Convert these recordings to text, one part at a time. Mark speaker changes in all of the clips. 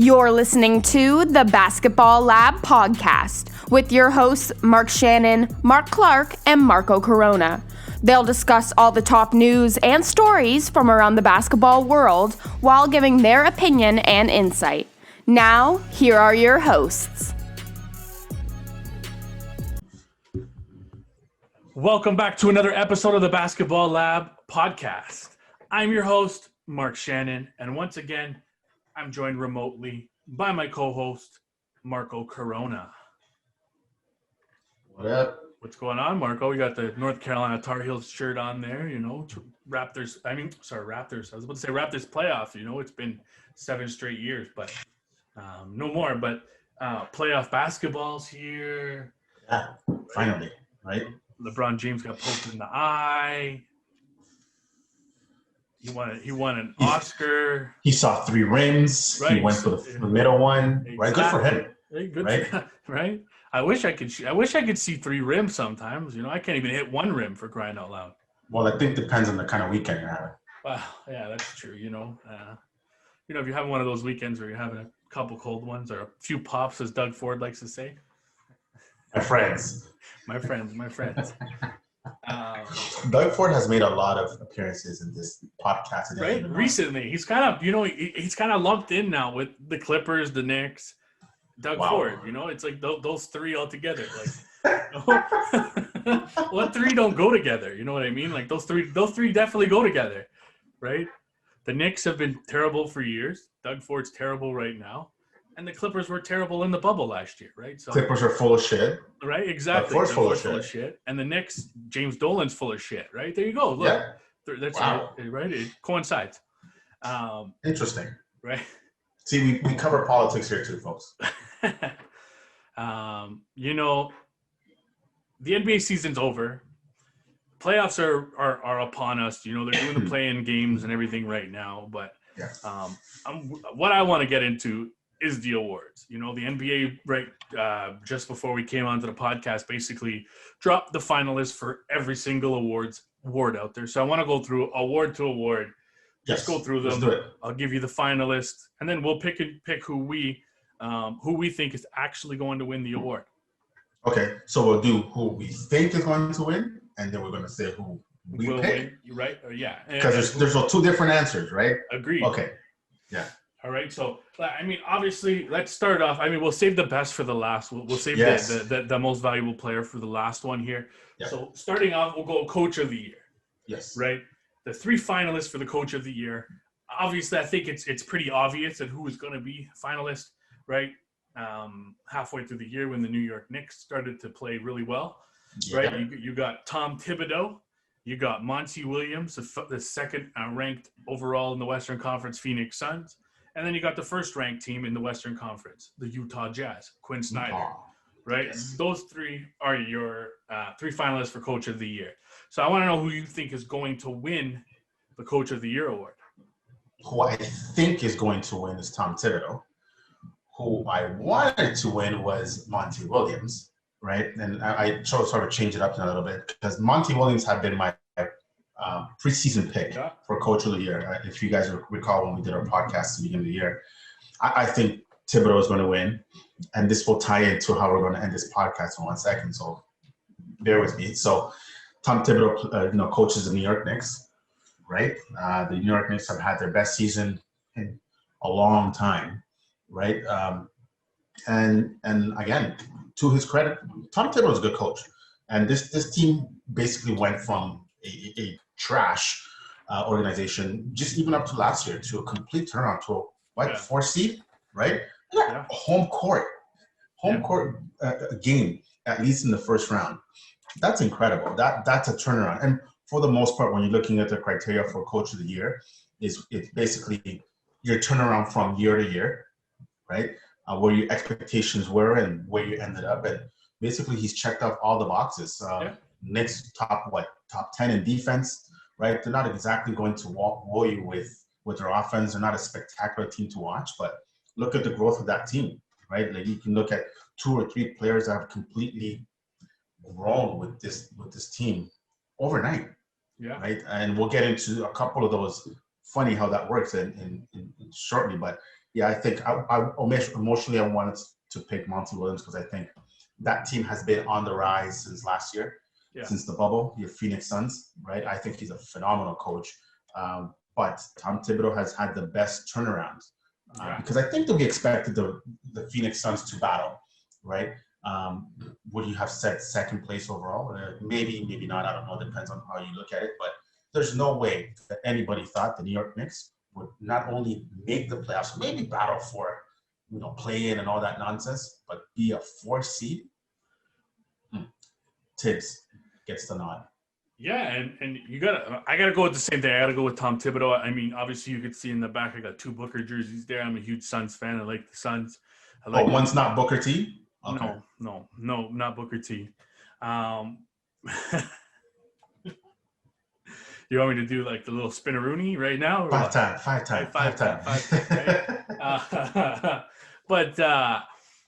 Speaker 1: You're listening to the Basketball Lab podcast with your hosts Mark Shannon, Mark Clark, and Marco Corona. They'll discuss all the top news and stories from around the basketball world while giving their opinion and insight. Now, here are your hosts.
Speaker 2: Welcome back to another episode of the Basketball Lab podcast. I'm your host, Mark Shannon, and once again, I'm joined remotely by my co-host, Marco Corona.
Speaker 3: What up?
Speaker 2: What's going on, Marco? We got the North Carolina Tar Heels shirt on there, Raptors. I was about to say Raptors playoff. It's been 7 straight years, but no more. But playoff basketball's here.
Speaker 3: Yeah, finally, right?
Speaker 2: LeBron James got poked in the eye. He won an Oscar.
Speaker 3: He saw 3 rings.
Speaker 2: Right.
Speaker 3: He went for the middle one.
Speaker 2: Exactly.
Speaker 3: Right, good for him.
Speaker 2: Hey, good,
Speaker 3: right?
Speaker 2: Right. I wish I could see 3 rims sometimes. I can't even hit 1 rim for crying out loud.
Speaker 3: Well, I think it depends on the kind of weekend you're having.
Speaker 2: Well, yeah, that's true. If you're having one of those weekends where you're having a couple cold ones or a few pops, as Doug Ford likes to say.
Speaker 3: My friends.
Speaker 2: My friends.
Speaker 3: Doug Ford has made a lot of appearances in this podcast.
Speaker 2: Right. Recently, he's kind of lumped in now with the Clippers, the Knicks, Doug Ford. It's like those 3 all together. Like, what 3 don't go together? You know what I mean? Like those three definitely go together, right? The Knicks have been terrible for years. Doug Ford's terrible right now. And the Clippers were terrible in the bubble last year, right? So
Speaker 3: Clippers are full of shit.
Speaker 2: Right, exactly.
Speaker 3: Ford's full of shit.
Speaker 2: And the Knicks, James Dolan's full of shit, right? There you go. Look,
Speaker 3: yeah.
Speaker 2: That's right. It coincides.
Speaker 3: Interesting.
Speaker 2: Right.
Speaker 3: See, we cover politics here too, folks.
Speaker 2: The NBA season's over. Playoffs are upon us. They're doing the play-in games and everything right now. But what I want to get into is the awards. The NBA, just before we came onto the podcast, basically dropped the finalists for every single award out there. So I want to go through award to award. Just go through them.
Speaker 3: Let's do it.
Speaker 2: I'll give you the finalists, and then we'll pick who we think is actually going to win the award.
Speaker 3: Okay, so we'll do who we think is going to win, and then we're going to say who we pick.
Speaker 2: Win, right? Yeah.
Speaker 3: Because there's 2 different answers, right?
Speaker 2: Agreed.
Speaker 3: Okay. Yeah.
Speaker 2: All right. So, obviously, let's start off. We'll save the best for the last. We'll save the most valuable player for the last one here. Yeah. So, starting off, we'll go Coach of the Year.
Speaker 3: Yes.
Speaker 2: Right? The 3 finalists for the Coach of the Year. Obviously, I think it's pretty obvious that who is going to be finalist, right? Halfway through the year when the New York Knicks started to play really well, right? You got Tom Thibodeau. You got Monty Williams, the second ranked overall in the Western Conference Phoenix Suns. And then you got the first-ranked team in the Western Conference, the Utah Jazz, Quinn Snyder, right? Yes. Those 3 are your 3 finalists for Coach of the Year. So I want to know who you think is going to win the Coach of the Year award.
Speaker 3: Who I think is going to win is Tom Thibodeau. Who I wanted to win was Monty Williams, right? And I chose sort of change it up a little bit because Monty Williams had been my preseason pick for Coach of the Year. If you guys recall when we did our podcast at the beginning of the year, I think Thibodeau is going to win, and this will tie into how we're going to end this podcast in 1 second. So bear with me. So Tom Thibodeau, coaches the New York Knicks, right? The New York Knicks have had their best season in a long time, right? And again, to his credit, Tom Thibodeau is a good coach, and this team basically went from a trash organization just even up to last year to a complete turnaround to a 4 seed, right? Yeah. Home court game, at least in the first round. That's incredible. That's a turnaround. And for the most part, when you're looking at the criteria for Coach of the Year, it's basically your turnaround from year to year, right? Where your expectations were and where you ended up. And basically, he's checked off all the boxes. Knicks top 10 in defense, right? They're not exactly going to wall you with their offense. They're not a spectacular team to watch, but look at the growth of that team, right? Like you can look at 2 or 3 players that have completely grown with this team overnight, right? And we'll get into a couple of those. Funny how that works in shortly, but Yeah, I think emotionally I wanted to pick Monty Williams because I think that team has been on the rise since last year, since the bubble, your Phoenix Suns, right? I think he's a phenomenal coach. But Tom Thibodeau has had the best turnaround because I think that we expected the Phoenix Suns to battle, right? Would you have said second place overall? Maybe, maybe not. I don't know. It depends on how you look at it. But there's no way that anybody thought the New York Knicks would not only make the playoffs, maybe battle for, play in and all that nonsense, but be a 4 seed. Tibbs gets the nod.
Speaker 2: Yeah, and I gotta go with the same thing. I gotta go with Tom Thibodeau. I mean, obviously you could see in the back I got 2 Booker jerseys there. I'm a huge Suns fan. I like the Suns.
Speaker 3: One's not Booker T?
Speaker 2: Okay. No, not Booker T. You want me to do like the little spinneroonie right now?
Speaker 3: Five time.
Speaker 2: Right? But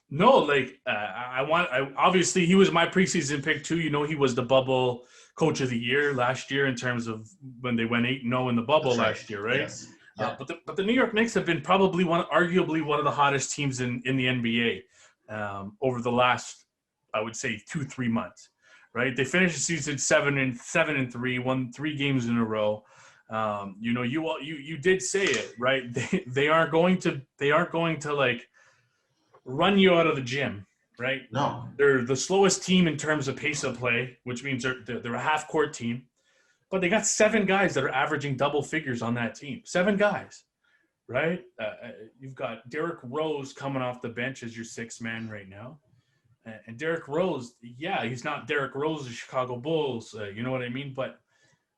Speaker 2: no, like obviously he was my preseason pick too. He was the bubble coach of the year last year in terms of when they went 8-0 in the bubble last year, right?
Speaker 3: Yes. Yeah.
Speaker 2: But the New York Knicks have been probably arguably one of the hottest teams in the NBA over the last, I would say, 2-3 months. Right, they finished the season 7-3, won 3 games in a row. You did say it, right? They aren't going to like run you out of the gym, right?
Speaker 3: No,
Speaker 2: they're the slowest team in terms of pace of play, which means they're a half court team, but they got 7 guys that are averaging double figures on that team. 7 guys, right? You've got Derrick Rose coming off the bench as your 6th man right now. And Derrick Rose, he's not Derrick Rose, the Chicago Bulls. You know what I mean? But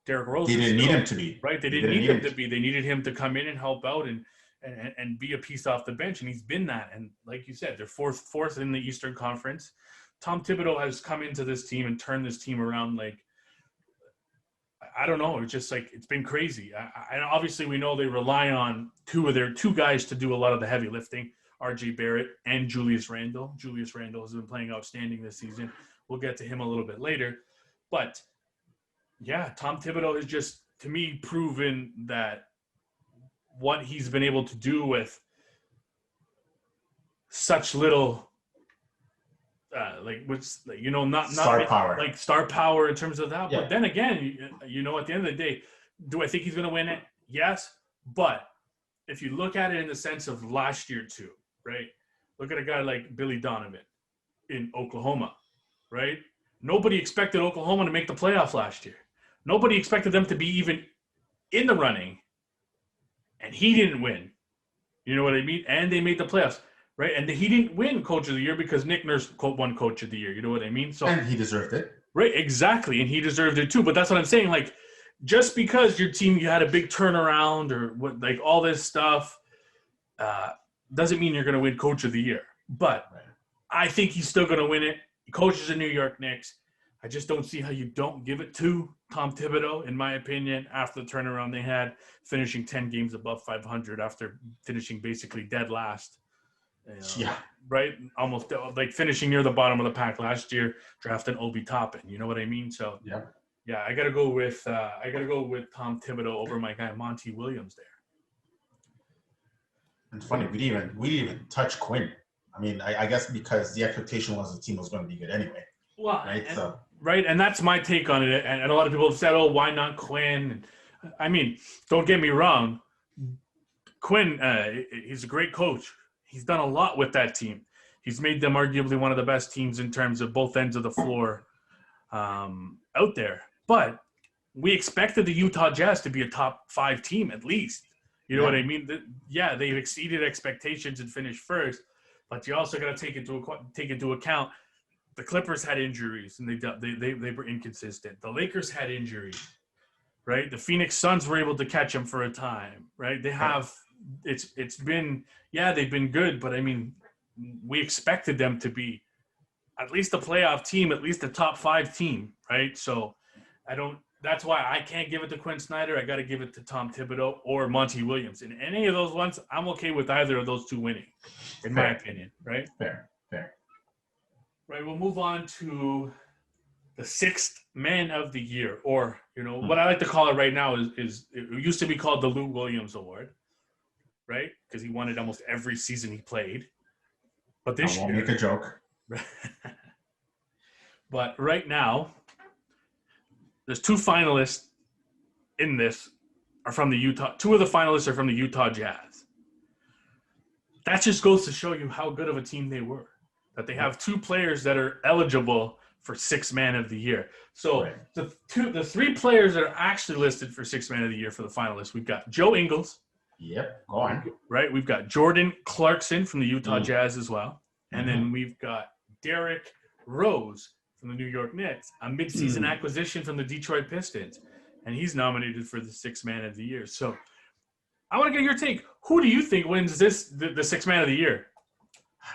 Speaker 2: Derrick Rose,
Speaker 3: they didn't need him to be.
Speaker 2: Right? They didn't need him to be. They needed him to come in and help out and be a piece off the bench. And he's been that. And like you said, they're fourth in the Eastern Conference. Tom Thibodeau has come into this team and turned this team around. Like, I don't know. It's just like it's been crazy. And obviously, we know they rely on 2 of their 2 guys to do a lot of the heavy lifting. R.J. Barrett and Julius Randle. Julius Randle has been playing outstanding this season. We'll get to him a little bit later. But, Tom Thibodeau has just, to me, proven that what he's been able to do with such little, not
Speaker 3: star power.
Speaker 2: Like star power in terms of that.
Speaker 3: Yeah.
Speaker 2: But then again, at the end of the day, do I think he's going to win it? Yes. But if you look at it in the sense of last year too, right? Look at a guy like Billy Donovan in Oklahoma, right? Nobody expected Oklahoma to make the playoffs last year. Nobody expected them to be even in the running, and he didn't win. You know what I mean? And they made the playoffs, right? And he didn't win Coach of the Year because Nick Nurse won Coach of the Year. You know what I mean? So,
Speaker 3: and he deserved it.
Speaker 2: Right, exactly, and he deserved it too. But that's what I'm saying. Like, just because your team you had a big turnaround or what, like all this stuff, doesn't mean you're going to win Coach of the Year. But I think he's still going to win it. He coaches the New York Knicks. I just don't see how you don't give it to Tom Thibodeau, in my opinion, after the turnaround they had, finishing 10 games above 500 after finishing basically dead last. Right? Almost like finishing near the bottom of the pack last year, drafting Obi Toppin. You know what I mean? So, I got to go with Tom Thibodeau over my guy Monty Williams there.
Speaker 3: It's funny, we didn't even touch Quinn. I mean, I guess because the expectation was the team was going to be good anyway.
Speaker 2: Well,
Speaker 3: right?
Speaker 2: And that's my take on it. And a lot of people have said, "Oh, why not Quinn?" I mean, don't get me wrong. Quinn, he's a great coach. He's done a lot with that team. He's made them arguably one of the best teams in terms of both ends of the floor out there. But we expected the Utah Jazz to be a top 5 team at least. You know what I mean? They've exceeded expectations and finished first. But you also got to take into account the Clippers had injuries and they were inconsistent. The Lakers had injuries, right? The Phoenix Suns were able to catch them for a time, right? They have it's been they've been good, but I mean we expected them to be at least a playoff team, at least a top 5 team, right? So that's why I can't give it to Quinn Snyder. I got to give it to Tom Thibodeau or Monty Williams. In any of those ones, I'm okay with either of those 2 winning, in my opinion, right?
Speaker 3: Fair.
Speaker 2: Right, we'll move on to the 6th man of the year, or, what I like to call it right now is it used to be called the Lou Williams Award. right? Because he won it almost every season he played. But
Speaker 3: I
Speaker 2: this
Speaker 3: won't
Speaker 2: year,
Speaker 3: make a joke.
Speaker 2: but right now, there's 2 finalists in this are from the Utah. 2 of the finalists are from the Utah Jazz. That just goes to show you how good of a team they were. That they have 2 players that are eligible for 6th Man of the Year. So the 3 players that are actually listed for 6th Man of the Year for the finalists, we've got Joe Ingles.
Speaker 3: Yep, go on.
Speaker 2: Right, we've got Jordan Clarkson from the Utah Jazz as well. And then we've got Derrick Rose from the New York Knicks, a midseason acquisition from the Detroit Pistons. And he's nominated for the 6th Man of the Year. So I want to get your take. Who do you think wins the 6th Man of the Year?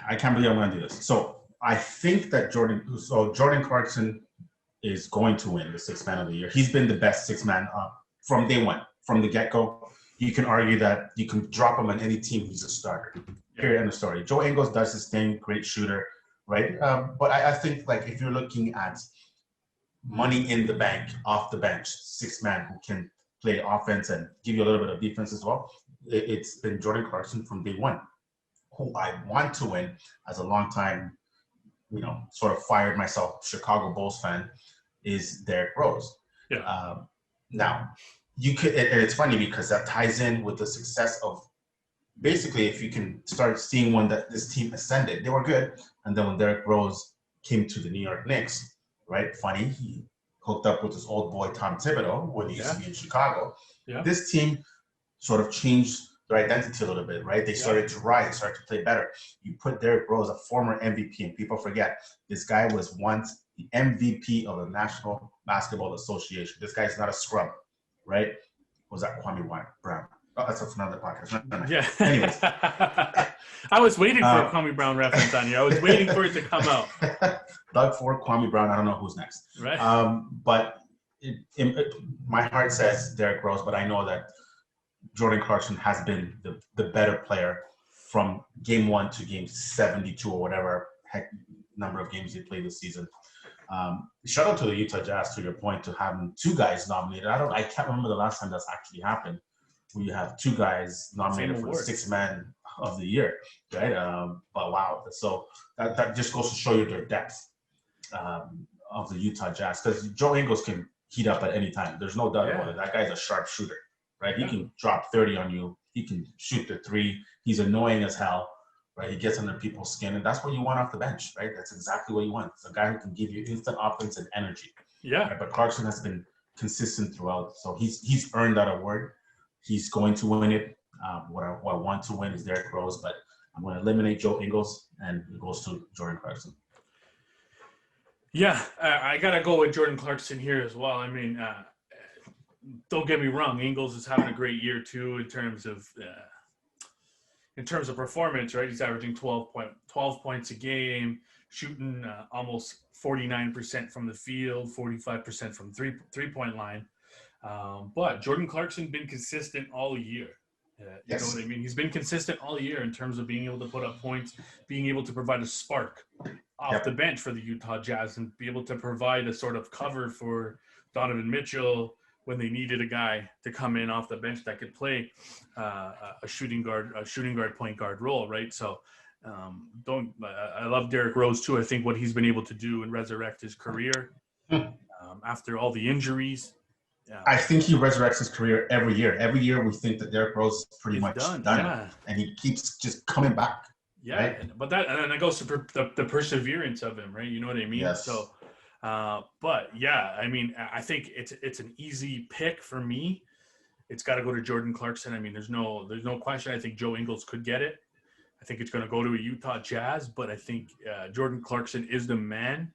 Speaker 3: I can't believe I'm going to do this. So I think that Jordan Clarkson is going to win the 6th Man of the Year. He's been the best 6th man from day one, from the get-go. You can argue that you can drop him on any team. He's a starter. Period. End of story. Joe Ingles does his thing. Great shooter, right? But I think like if you're looking at money in the bank, off the bench, 6th man who can play offense and give you a little bit of defense as well, it's been Jordan Clarkson from day one. Who I want to win as a long time, sort of fired myself Chicago Bulls fan, is Derrick Rose.
Speaker 2: Yeah.
Speaker 3: Now, you could, and it's funny because that ties in with the success of basically if you can start seeing when that this team ascended, they were good, and then when Derrick Rose came to the New York Knicks, right? Funny, he hooked up with his old boy Tom Thibodeau when he used to be in Chicago.
Speaker 2: Yeah.
Speaker 3: This team sort of changed their identity a little bit, right? They started to rise, started to play better. You put Derrick Rose, a former MVP, and people forget this guy was once the MVP of the National Basketball Association. This guy's not a scrub, right? Was that Kwame Brown? Oh, that's another podcast.
Speaker 2: Yeah.
Speaker 3: Anyways.
Speaker 2: I was waiting for a Kwame Brown reference on here. I was waiting for it to come out.
Speaker 3: Doug Ford, Kwame Brown, I don't know who's next.
Speaker 2: Right.
Speaker 3: But my heart says Derrick Rose, but I know that Jordan Clarkson has been the better player from game 1 to game 72 or whatever heck number of games he played this season. Shout out to the Utah Jazz, to your point, to having 2 guys nominated. I can't remember the last time that's actually happened. We have 2 guys nominated for the 6th Man of the Year, right? But wow, so that just goes to show you their depth of the Utah Jazz, because Joe Ingles can heat up at any time. There's no doubt about it. That guy's a sharp shooter, right? He can drop 30 on you. He can shoot the 3. He's annoying as hell, right? He gets under people's skin, and that's what you want off the bench, right? That's exactly what you want. It's a guy who can give you instant offense and energy.
Speaker 2: Yeah.
Speaker 3: Right? But Clarkson has been consistent throughout, so he's earned that award. He's going to win it. What I want to win is Derrick Rose, but I'm going to eliminate Joe Ingles, and it goes to Jordan Clarkson.
Speaker 2: Yeah, I got to go with Jordan Clarkson here as well. I mean, don't get me wrong. Ingles is having a great year too in terms of performance, right? He's averaging 12 points a game, shooting almost 49% from the field, 45% from three-point line. But Jordan Clarkson been consistent all year. You know what I mean? He's been consistent all year in terms of being able to put up points, being able to provide a spark off the bench for the Utah Jazz, and be able to provide a sort of cover for Donovan Mitchell when they needed a guy to come in off the bench that could play a shooting guard, point guard role, right? So I love Derrick Rose too. I think what he's been able to do and resurrect his career after all the injuries.
Speaker 3: I think he resurrects his career every year. Every year we think that Derrick Rose is pretty much done. And he keeps just coming back.
Speaker 2: Yeah,
Speaker 3: right?
Speaker 2: But that goes to the perseverance of him, right? You know what I mean?
Speaker 3: Yes.
Speaker 2: So, but yeah, I mean, I think it's an easy pick for me. It's got to go to Jordan Clarkson. I mean, there's no question. I think Joe Ingles could get it. I think it's going to go to a Utah Jazz, but I think Jordan Clarkson is the man.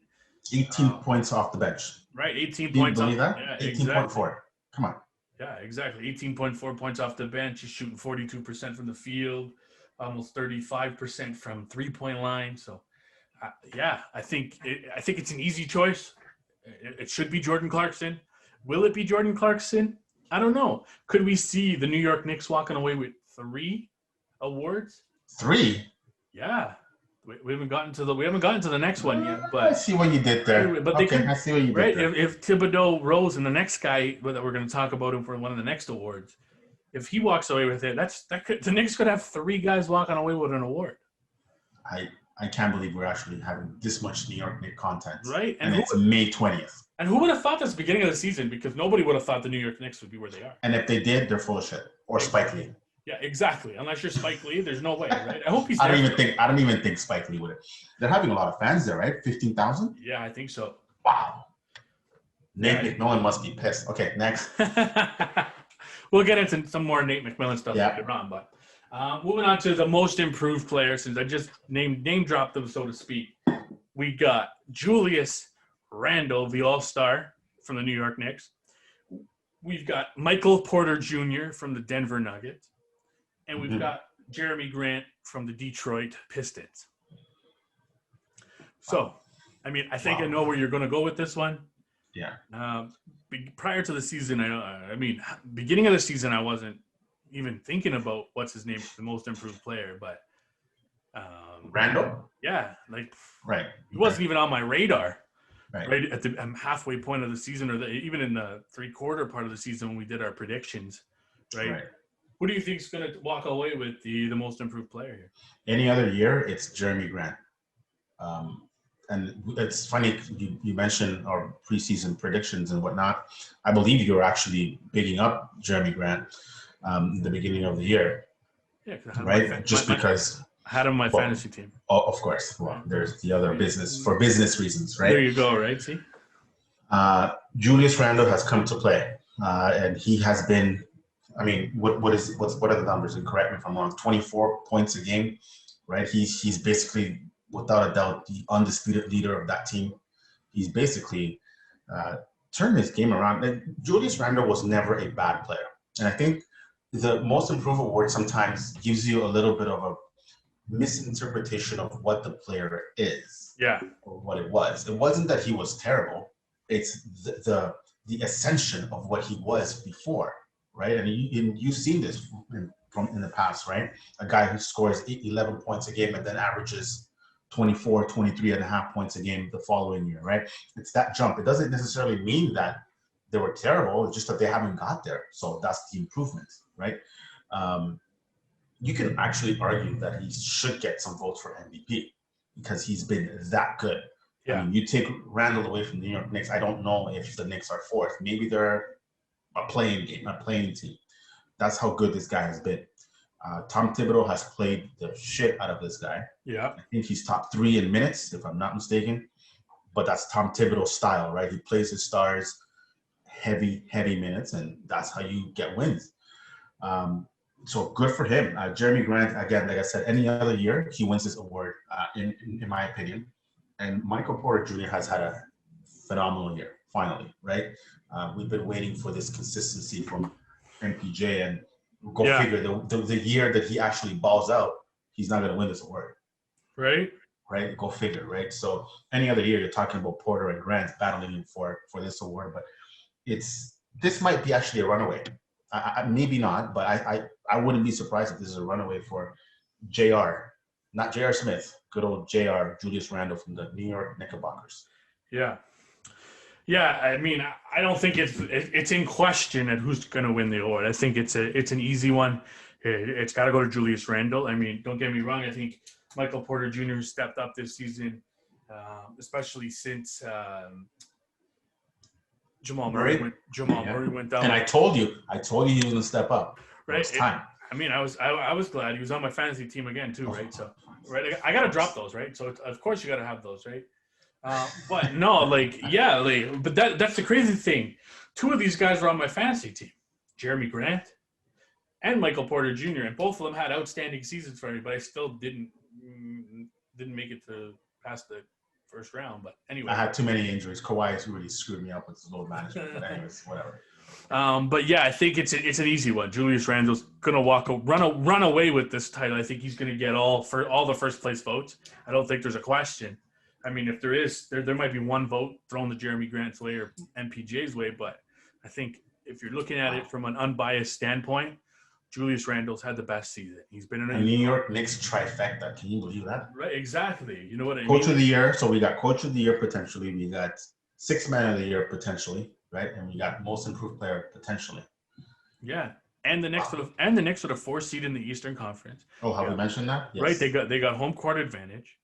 Speaker 3: 18 points off the bench.
Speaker 2: Right, 18
Speaker 3: Do you
Speaker 2: points.
Speaker 3: believe that?
Speaker 2: Yeah,
Speaker 3: 18.4.
Speaker 2: exactly.
Speaker 3: Come on.
Speaker 2: Yeah, exactly. 18.4 points off the bench. He's shooting 42% from the field, almost 35% from three-point line. So, I think it's an easy choice. It should be Jordan Clarkson. Will it be Jordan Clarkson? I don't know. Could we see the New York Knicks walking away with 3 awards?
Speaker 3: 3?
Speaker 2: Yeah. We haven't gotten to the next one yet, but
Speaker 3: I see what you did there.
Speaker 2: But they could,
Speaker 3: I see what you did
Speaker 2: right?
Speaker 3: there.
Speaker 2: If Thibodeau, Rose, and the next guy that we're going to talk about him for one of the next awards, if he walks away with it, the Knicks could have 3 guys walking away with an award.
Speaker 3: I can't believe we're actually having this much New York Knicks content.
Speaker 2: Right.
Speaker 3: And it's May 20th.
Speaker 2: And who would have thought this at the beginning of the season? Because nobody would have thought the New York Knicks would be where they are.
Speaker 3: And if they did, they're full of shit. Or Spike Lee.
Speaker 2: Yeah, exactly. Unless you're Spike Lee, there's no way, right? I hope he's
Speaker 3: I don't even think Spike Lee would have. They're having a lot of fans there, right? 15,000?
Speaker 2: Yeah, I think so.
Speaker 3: Wow. Nate McMillan must be pissed. Okay, next.
Speaker 2: We'll get into some more Nate McMillan stuff later on, but moving on to the most improved player, since I just name dropped them, so to speak. We got Julius Randle, the All-Star from the New York Knicks. We've got Michael Porter Jr. from the Denver Nuggets. And we've got Jeremy Grant from the Detroit Pistons. So, I mean, I think I know where you're going to go with this one.
Speaker 3: Yeah.
Speaker 2: Prior to the season, beginning of the season, I wasn't even thinking about what's his name, the most improved player, but
Speaker 3: Randall?
Speaker 2: Yeah, like
Speaker 3: right.
Speaker 2: He wasn't even on my radar.
Speaker 3: Right
Speaker 2: at the halfway point of the season, or even in the 3/4 part of the season when we did our predictions, right? Who do you think is going to walk away with the most improved player here?
Speaker 3: Any other year, it's Jeremy Grant. And it's funny you mentioned our preseason predictions and whatnot. I believe you were actually bigging up Jeremy Grant in the beginning of the year.
Speaker 2: Yeah,
Speaker 3: right. Because
Speaker 2: I had him on my fantasy team.
Speaker 3: Oh, of course. Well, there's the other business reasons, right?
Speaker 2: There you go. Right. See.
Speaker 3: Julius Randle has come to play, and he has been. I mean, what are the numbers? And correct me if I'm wrong. 24 points a game, right? He's basically, without a doubt, the undisputed leader of that team. He's basically turned his game around. And Julius Randle was never a bad player, and I think the most improved award sometimes gives you a little bit of a misinterpretation of what the player is.
Speaker 2: Yeah. Or
Speaker 3: what it was. It wasn't that he was terrible. It's the ascension of what he was before. Right, and you've seen this from in the past, right? A guy who scores 11 points a game and then averages 24, 23 and a half points a game the following year, right? It's that jump. It doesn't necessarily mean that they were terrible, it's just that they haven't got there. So that's the improvement, right? You can actually argue that he should get some votes for MVP because he's been that good.
Speaker 2: Yeah.
Speaker 3: I mean, you take Randall away from the New York Knicks, I don't know if the Knicks are fourth. Maybe they're a playing team. That's how good this guy has been. Tom Thibodeau has played the shit out of this guy.
Speaker 2: Yeah.
Speaker 3: I think he's top 3 in minutes, if I'm not mistaken. But that's Tom Thibodeau's style, right? He plays his stars heavy minutes, and that's how you get wins. So good for him. Jeremy Grant, again, like I said, any other year, he wins this award, in my opinion. And Michael Porter Jr. has had a phenomenal year, finally, right? We've been waiting for this consistency from MPJ, and figure the year that he actually balls out, he's not going to win this award.
Speaker 2: Right?
Speaker 3: Go figure, right? So any other year, you're talking about Porter and Grant battling for this award, but this might be actually a runaway. Maybe not, but I wouldn't be surprised if this is a runaway for JR, not J.R. Smith, good old JR, Julius Randle from the New York Knickerbockers.
Speaker 2: Yeah. Yeah, I mean, I don't think it's in question at who's going to win the award. I think it's an easy one. It's got to go to Julius Randle. I mean, don't get me wrong. I think Michael Porter Jr. stepped up this season, especially since Jamal Murray went down.
Speaker 3: And I told you he was going to step up.
Speaker 2: Right.
Speaker 3: It's time.
Speaker 2: I mean, I was glad he was on my fantasy team again too, right? So, right, I got to drop those, right? So, of course, you got to have those, right? But no, but that's the crazy thing. 2 of these guys were on my fantasy team, Jeremy Grant and Michael Porter Jr., and both of them had outstanding seasons for me, but I still didn't make it to past the first round. But anyway,
Speaker 3: I had too many injuries. Kawhi really screwed me up with his load management. But anyways, whatever.
Speaker 2: But yeah, I think it's an easy one. Julius Randle's gonna run away with this title. I think he's gonna get all the first place votes. I don't think there's a question. I mean, if there is, there might be one vote thrown the Jeremy Grant's way or MPJ's way, but I think if you're looking at it from an unbiased standpoint, Julius Randle's had the best season. He's been in a
Speaker 3: New York Knicks trifecta. Can you believe that?
Speaker 2: Right, exactly. You know what I mean?
Speaker 3: Coach of the year. So we got Coach of the Year potentially. We got Sixth Man of the Year potentially, right? And we got Most Improved Player potentially.
Speaker 2: Yeah. and the Knicks are the 4th seed in the Eastern Conference.
Speaker 3: Oh, have we mentioned that? Yes.
Speaker 2: Right, they got home court advantage,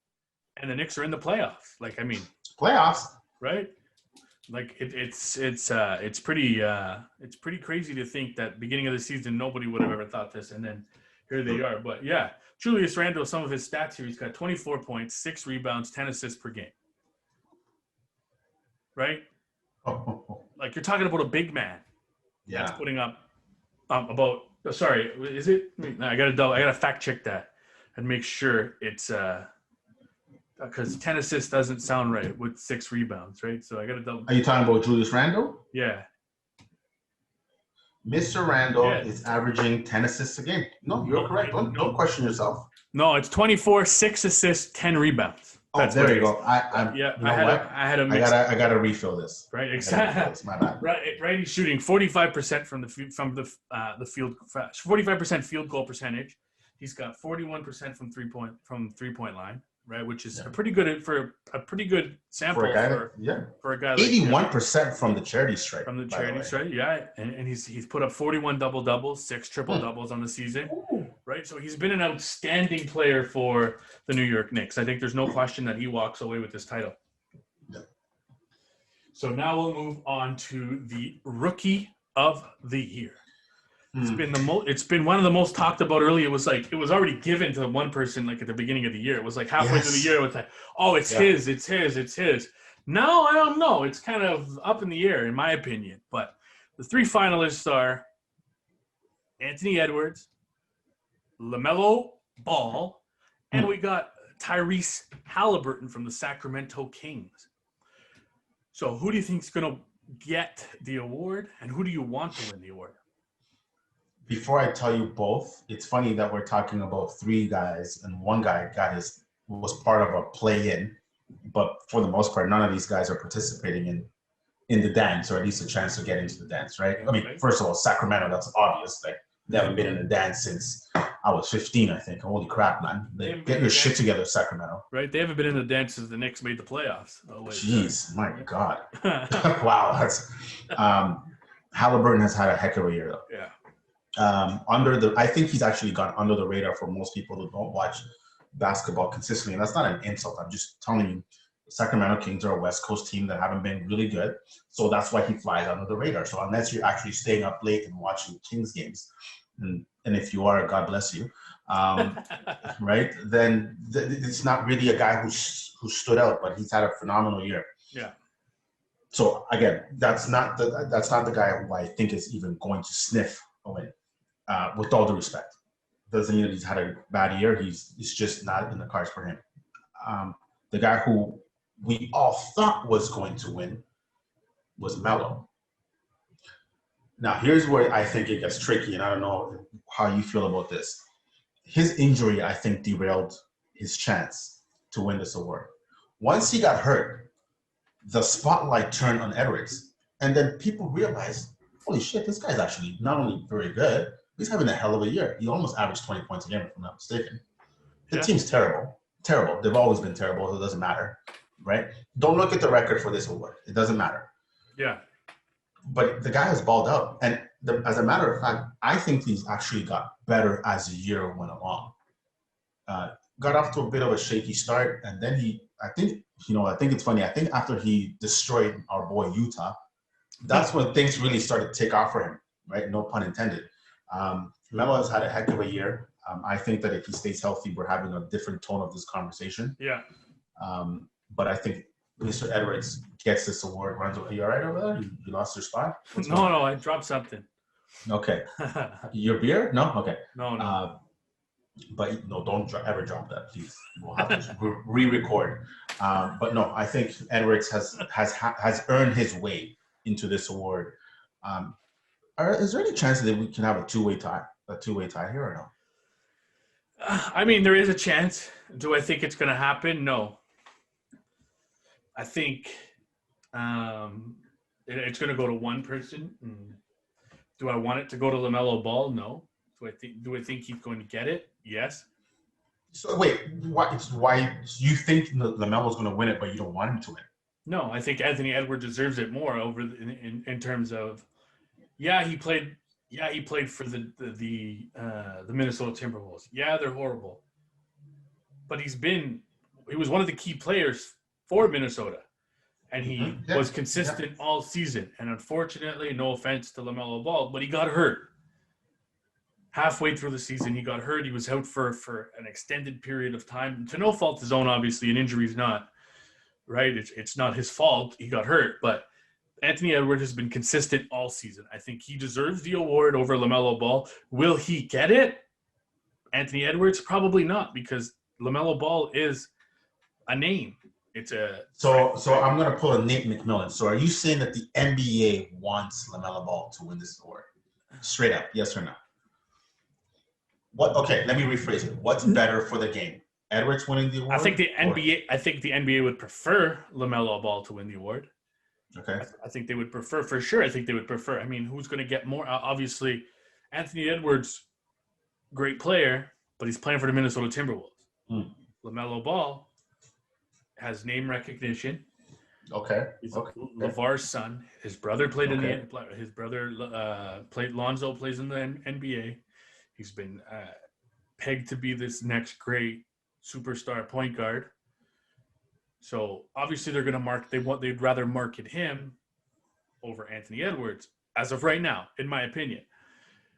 Speaker 2: and the Knicks are in the playoffs. Like, I mean,
Speaker 3: playoffs,
Speaker 2: right? Like it's pretty crazy to think that beginning of the season nobody would have ever thought this, and then here they are. But yeah, Julius Randle, some of his stats here, he's got 24 points, 6 rebounds, 10 assists per game. Right? Like, you're talking about a big man.
Speaker 3: Yeah.
Speaker 2: That's putting up about. Sorry, is it? I gotta fact check that and make sure it's because 10 assists doesn't sound right with 6 rebounds, right? So I got to double.
Speaker 3: Are you talking about Julius Randle?
Speaker 2: Yeah.
Speaker 3: Mr. Randle is averaging 10 assists a game. No, you're correct. Don't question yourself.
Speaker 2: No, it's 24, 6 assists, 10 rebounds.
Speaker 3: That's there you go. I gotta refill this.
Speaker 2: Right, exactly.
Speaker 3: This. My bad.
Speaker 2: Right. He's shooting 45% from the field, 45% field goal percentage. He's got 41% from three point line. Right, which is a pretty good sample for a guy.
Speaker 3: 81% from the charity stripe.
Speaker 2: From the charity stripe, yeah, and he's put up 41 double doubles, 6 triple doubles on the season.
Speaker 3: Ooh.
Speaker 2: Right, so he's been an outstanding player for the New York Knicks. I think there's no question that he walks away with this title.
Speaker 3: Yeah.
Speaker 2: So now we'll move on to the Rookie of the Year. It's been one of the most talked about early. It was already given to one person like at the beginning of the year. It was like halfway through the year. It was like, oh, it's his. No, I don't know. It's kind of up in the air in my opinion. But the 3 finalists are Anthony Edwards, LaMelo Ball, and we got Tyrese Halliburton from the Sacramento Kings. So who do you think is going to get the award, and who do you want to win the award?
Speaker 3: Before I tell you both, it's funny that we're talking about 3 guys and one guy was part of a play-in, but for the most part, none of these guys are participating in the dance, or at least a chance to get into the dance, right? I mean, first of all, Sacramento, that's obvious. Like, they haven't been in the dance since I was 15, I think. Holy crap, man! Get your shit together, Sacramento.
Speaker 2: Right? They haven't been in the dance since the Knicks made the playoffs.
Speaker 3: Jeez, my God! Wow, that's Halliburton has had a heck of a year, though.
Speaker 2: Yeah.
Speaker 3: I think he's actually gone under the radar for most people who don't watch basketball consistently. And that's not an insult. I'm just telling you, the Sacramento Kings are a West Coast team that haven't been really good. So that's why he flies under the radar. So unless you're actually staying up late and watching Kings games, and if you are, God bless you, right? Then it's not really a guy who stood out, but he's had a phenomenal year.
Speaker 2: Yeah.
Speaker 3: So again, that's not the guy who I think is even going to sniff a win. With all due respect, doesn't mean that he's had a bad year. It's just not in the cards for him. The guy who we all thought was going to win was Melo. Now, here's where I think it gets tricky, and I don't know how you feel about this. His injury, I think, derailed his chance to win this award. Once he got hurt, the spotlight turned on Edwards, and then people realized, holy shit, this guy's actually not only very good, he's having a hell of a year. He almost averaged 20 points a game, if I'm not mistaken. The team's terrible. Terrible. They've always been terrible, so it doesn't matter, right? Don't look at the record for this award. It doesn't matter.
Speaker 2: Yeah.
Speaker 3: But the guy has balled out. And as a matter of fact, I think he's actually got better as the year went along. Got off to a bit of a shaky start, and then I think it's funny. I think after he destroyed our boy Utah, that's when things really started to take off for him, right? No pun intended. Melo has had a heck of a year. I think that if he stays healthy, we're having a different tone of this conversation.
Speaker 2: Yeah.
Speaker 3: But I think Mr. Edwards gets this award. Renzo, are you all right over there? You lost your spot?
Speaker 2: No, I dropped something.
Speaker 3: Okay. Your beer? No? Okay.
Speaker 2: No.
Speaker 3: But no, don't ever drop that, please. We'll have to re-record. But no, I think Edwards has earned his way into this award. Is there any chance that we can have a two-way tie here or no?
Speaker 2: I mean, there is a chance. Do I think it's going to happen? No. I think it's going to go to one person. Do I want it to go to LaMelo Ball? No. Do I think he's going to get it? Yes.
Speaker 3: So wait, why you think LaMelo's going to win it, but you don't want him to win?
Speaker 2: No, I think Anthony Edwards deserves it more in terms of, yeah, he played Yeah, he played for the Minnesota Timberwolves. Yeah, they're horrible, but he was one of the key players for Minnesota, and he was consistent all season. And unfortunately, no offense to LaMelo Ball, but he got hurt. Halfway through the season, he got hurt. He was out for an extended period of time. To no fault of his own, obviously, an injury is not, right? It's not his fault. He got hurt, but Anthony Edwards has been consistent all season. I think he deserves the award over LaMelo Ball. Will he get it? Anthony Edwards? Probably not, because LaMelo Ball is a name.
Speaker 3: So I'm going to pull a Nate McMillan. So are you saying that the NBA wants LaMelo Ball to win this award? Straight up, yes or no? Okay, let me rephrase it. What's better for the game? Edwards winning the award?
Speaker 2: I think the NBA would prefer LaMelo Ball to win the award.
Speaker 3: Okay.
Speaker 2: I think they would prefer, for sure. I think they would prefer. I mean, who's going to get more? Obviously, Anthony Edwards, great player, but he's playing for the Minnesota Timberwolves. LaMelo Ball has name recognition.
Speaker 3: Okay.
Speaker 2: He's LeVar's son. His brother played in the. His brother played. Lonzo plays in the NBA. He's been pegged to be this next great superstar point guard. So obviously they're going to they'd rather market him over Anthony Edwards as of right now, in my opinion.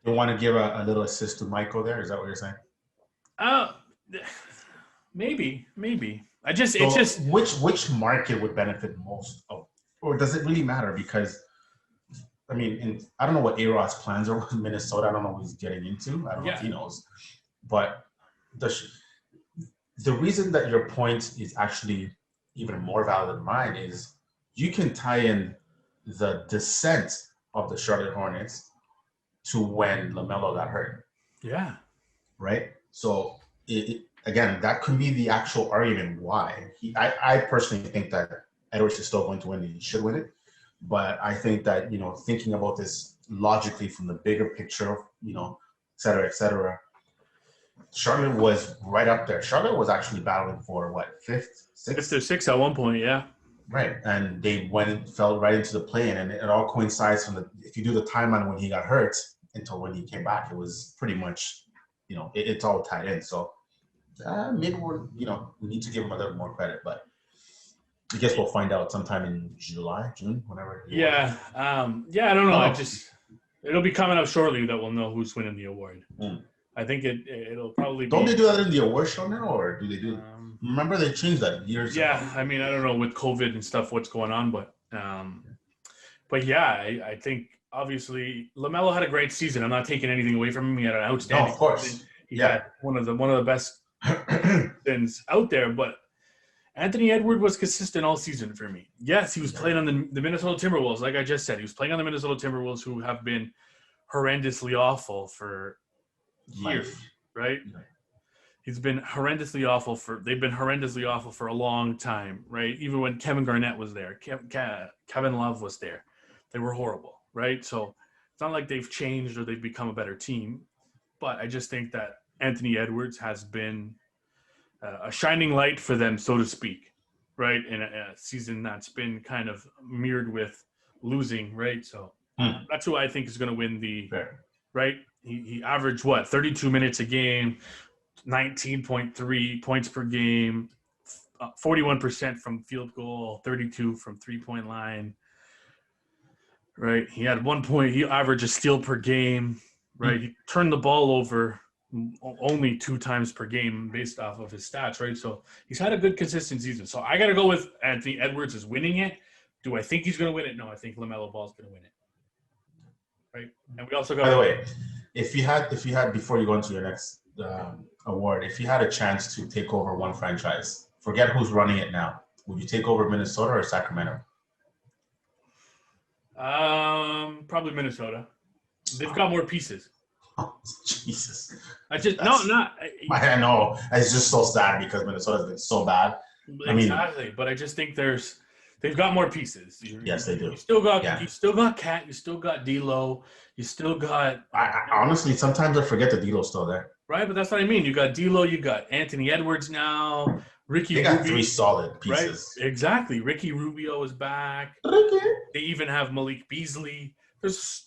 Speaker 3: You want to give a little assist to Michael there? Is that what you're saying?
Speaker 2: Maybe.
Speaker 3: Which market would benefit most or does it really matter? Because I mean, I don't know what A-Rod's plans are with Minnesota. I don't know what he's getting into. I don't know if he knows. But the reason that your point is actually even more valid than mine is you can tie in the descent of the Charlotte Hornets to when LaMelo got hurt.
Speaker 2: Yeah.
Speaker 3: Right? So, again, that could be the actual argument why. I personally think that Edwards is still going to win it. He should win it. But I think that, thinking about this logically from the bigger picture, et cetera, Charlotte was right up there. Charlotte was actually battling for fifth, sixth?
Speaker 2: Fifth or sixth at one point, yeah.
Speaker 3: Right. And they fell right into the play-in, and it all coincides if you do the timeline when he got hurt until when he came back, it was pretty much, it's all tied in. So maybe we need to give him a little more credit, but I guess we'll find out sometime in June, whenever.
Speaker 2: Yeah. I don't know. It'll be coming up shortly that we'll know who's winning the award. I think it'll probably be. Don't
Speaker 3: they do that in the award show now, or do they do? Remember they changed that years ago.
Speaker 2: Yeah, I mean, I don't know with COVID and stuff what's going on, but yeah, I think obviously LaMelo had a great season. I'm not taking anything away from him. He had an outstanding.
Speaker 3: No, of course.
Speaker 2: Season. He had one of the best seasons out there, but Anthony Edwards was consistent all season for me. Yes, he was playing on the Minnesota Timberwolves, like I just said. He was playing on the Minnesota Timberwolves, who have been horrendously awful for years, right? They've been horrendously awful for a long time, right? Even when Kevin Garnett was there, Kevin Love was there, they were horrible, right? So it's not like they've changed or they've become a better team, but I just think that Anthony Edwards has been a shining light for them, so to speak, right? In a season that's been kind of mirrored with losing, right? So that's who I think is going to win right? He averaged 32 minutes a game, 19.3 points per game, 41% from field goal, 32 from three-point line, right? He had 1 point. He averaged a steal per game, right? He turned the ball over only 2 times per game based off of his stats, right? So he's had a good consistent season. So I got to go with Anthony Edwards is winning it. Do I think he's going to win it? No, I think LaMelo Ball is going to win it. Right? And we also got.
Speaker 3: By the way, if you had before you go into your next award, if you had a chance to take over one franchise, forget who's running it now, would you take over Minnesota or Sacramento?
Speaker 2: Probably Minnesota. They've got more pieces.
Speaker 3: Oh, Jesus.
Speaker 2: I know.
Speaker 3: It's just so sad because Minnesota's been so bad.
Speaker 2: Exactly, but I just think they've got more pieces.
Speaker 3: Yes, they do.
Speaker 2: You still got Cat. You still got D'Lo. You still got.
Speaker 3: I honestly sometimes I forget that D'Lo's still there.
Speaker 2: Right, but that's what I mean. You got D'Lo. You got Anthony Edwards now. Ricky.
Speaker 3: They got 3 solid pieces.
Speaker 2: Right? Exactly. Ricky Rubio is back. They even have Malik Beasley. There's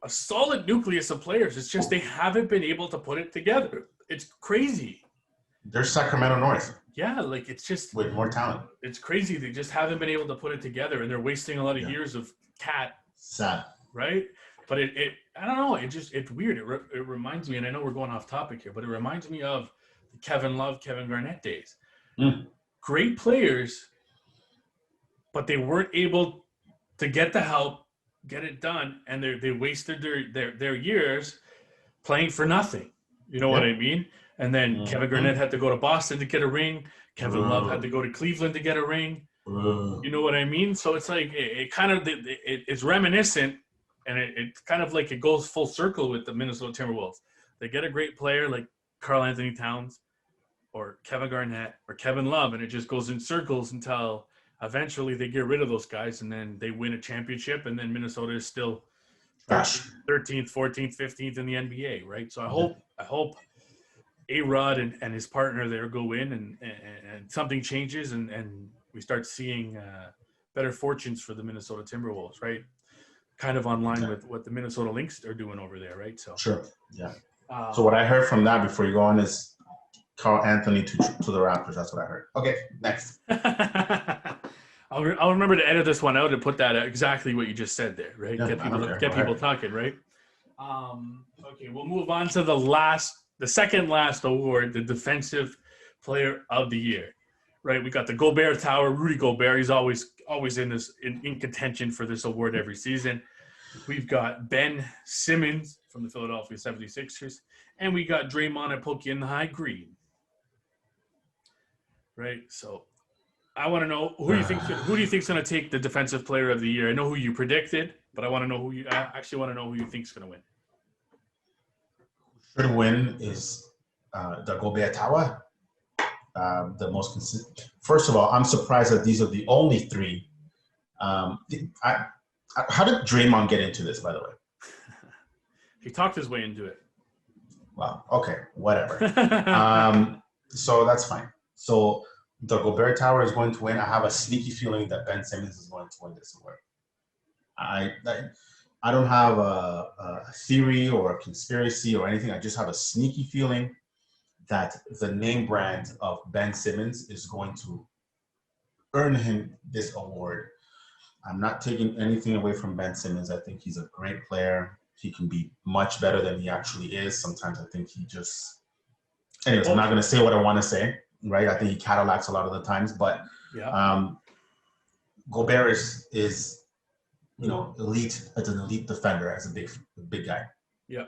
Speaker 2: a solid nucleus of players. It's just they haven't been able to put it together. It's crazy.
Speaker 3: They're Sacramento North.
Speaker 2: Yeah, like it's just
Speaker 3: with more talent.
Speaker 2: It's crazy. They just haven't been able to put it together, and they're wasting a lot of years of Cat.
Speaker 3: Sad.
Speaker 2: Right? But it I don't know. It's weird. It reminds me, and I know we're going off topic here, but it reminds me of the Kevin Love, Kevin Garnett days. Great players, but they weren't able to get the help, get it done, and they wasted their years playing for nothing. You know what I mean? And then Kevin Garnett had to go to Boston to get a ring. Kevin Love had to go to Cleveland to get a ring. You know what I mean? So it's like it's reminiscent, and it kind of like it goes full circle with the Minnesota Timberwolves. They get a great player like Karl Anthony Towns or Kevin Garnett or Kevin Love, and it just goes in circles until eventually they get rid of those guys, and then they win a championship, and then Minnesota is still 13th, 14th, 15th in the NBA, right? So I hope A-Rod and his partner there go in and something changes and we start seeing better fortunes for the Minnesota Timberwolves, right? Kind of on line with what the Minnesota Lynx are doing over there, right? So
Speaker 3: sure, yeah. So what I heard from that before you go on is Karl Anthony to the Raptors. That's what I heard. Okay, next.
Speaker 2: I'll remember to edit this one out and put that exactly what you just said there, right?
Speaker 3: Yeah,
Speaker 2: get people talking, right? Okay, we'll move on to the second last award, the Defensive Player of the Year, right? We got the Gobert Tower, Rudy Gobert. He's always in contention for this award every season. We've got Ben Simmons from the Philadelphia 76ers, and we got Draymond and Pokey in the high green, right? So I want to know who do you think's going to take the Defensive Player of the Year? I know who you predicted, but I want to know who you think's going to win.
Speaker 3: Should win is the Gobert Tower. The most consistent. First of all, I'm surprised that these are the only three. How did Draymond get into this, by the way?
Speaker 2: He talked his way into it.
Speaker 3: Wow. Okay. Whatever. So that's fine. So the Gobert Tower is going to win. I have a sneaky feeling that Ben Simmons is going to win this award. I don't have a theory or a conspiracy or anything. I just have a sneaky feeling that the name brand of Ben Simmons is going to earn him this award. I'm not taking anything away from Ben Simmons. I think he's a great player. He can be much better than he actually is. Sometimes I think he just... Anyways, I'm not going to say what I want to say, right? I think he Cadillacs a lot of the times, but Gobert is elite as an elite defender, as a big guy.
Speaker 2: Yeah.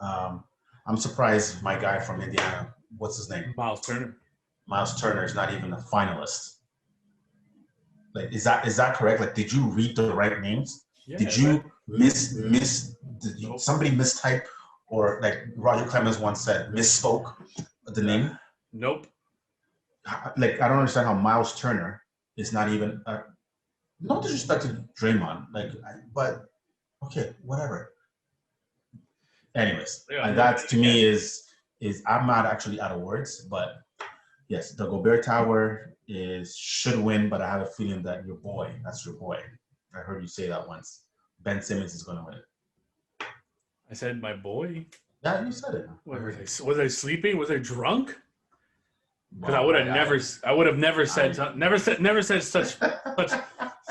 Speaker 3: I'm surprised my guy from Indiana, what's his name?
Speaker 2: Miles Turner is not even a finalist. Like, is that correct? Like, did you read the right names? Yeah,
Speaker 3: did you somebody mistype, or like Roger Clemens once said, misspoke the name?
Speaker 2: Nope.
Speaker 3: Like, I don't understand how Miles Turner is not even no disrespect to Draymond, but okay, whatever. Anyways, and that to me is I'm not actually out of words, but yes, the Gobert Tower should win, but I have a feeling that that's your boy. I heard you say that once. Ben Simmons is going to win it.
Speaker 2: I said my boy.
Speaker 3: Yeah, you said it.
Speaker 2: Was I sleeping? Was I drunk? Because I would have never said such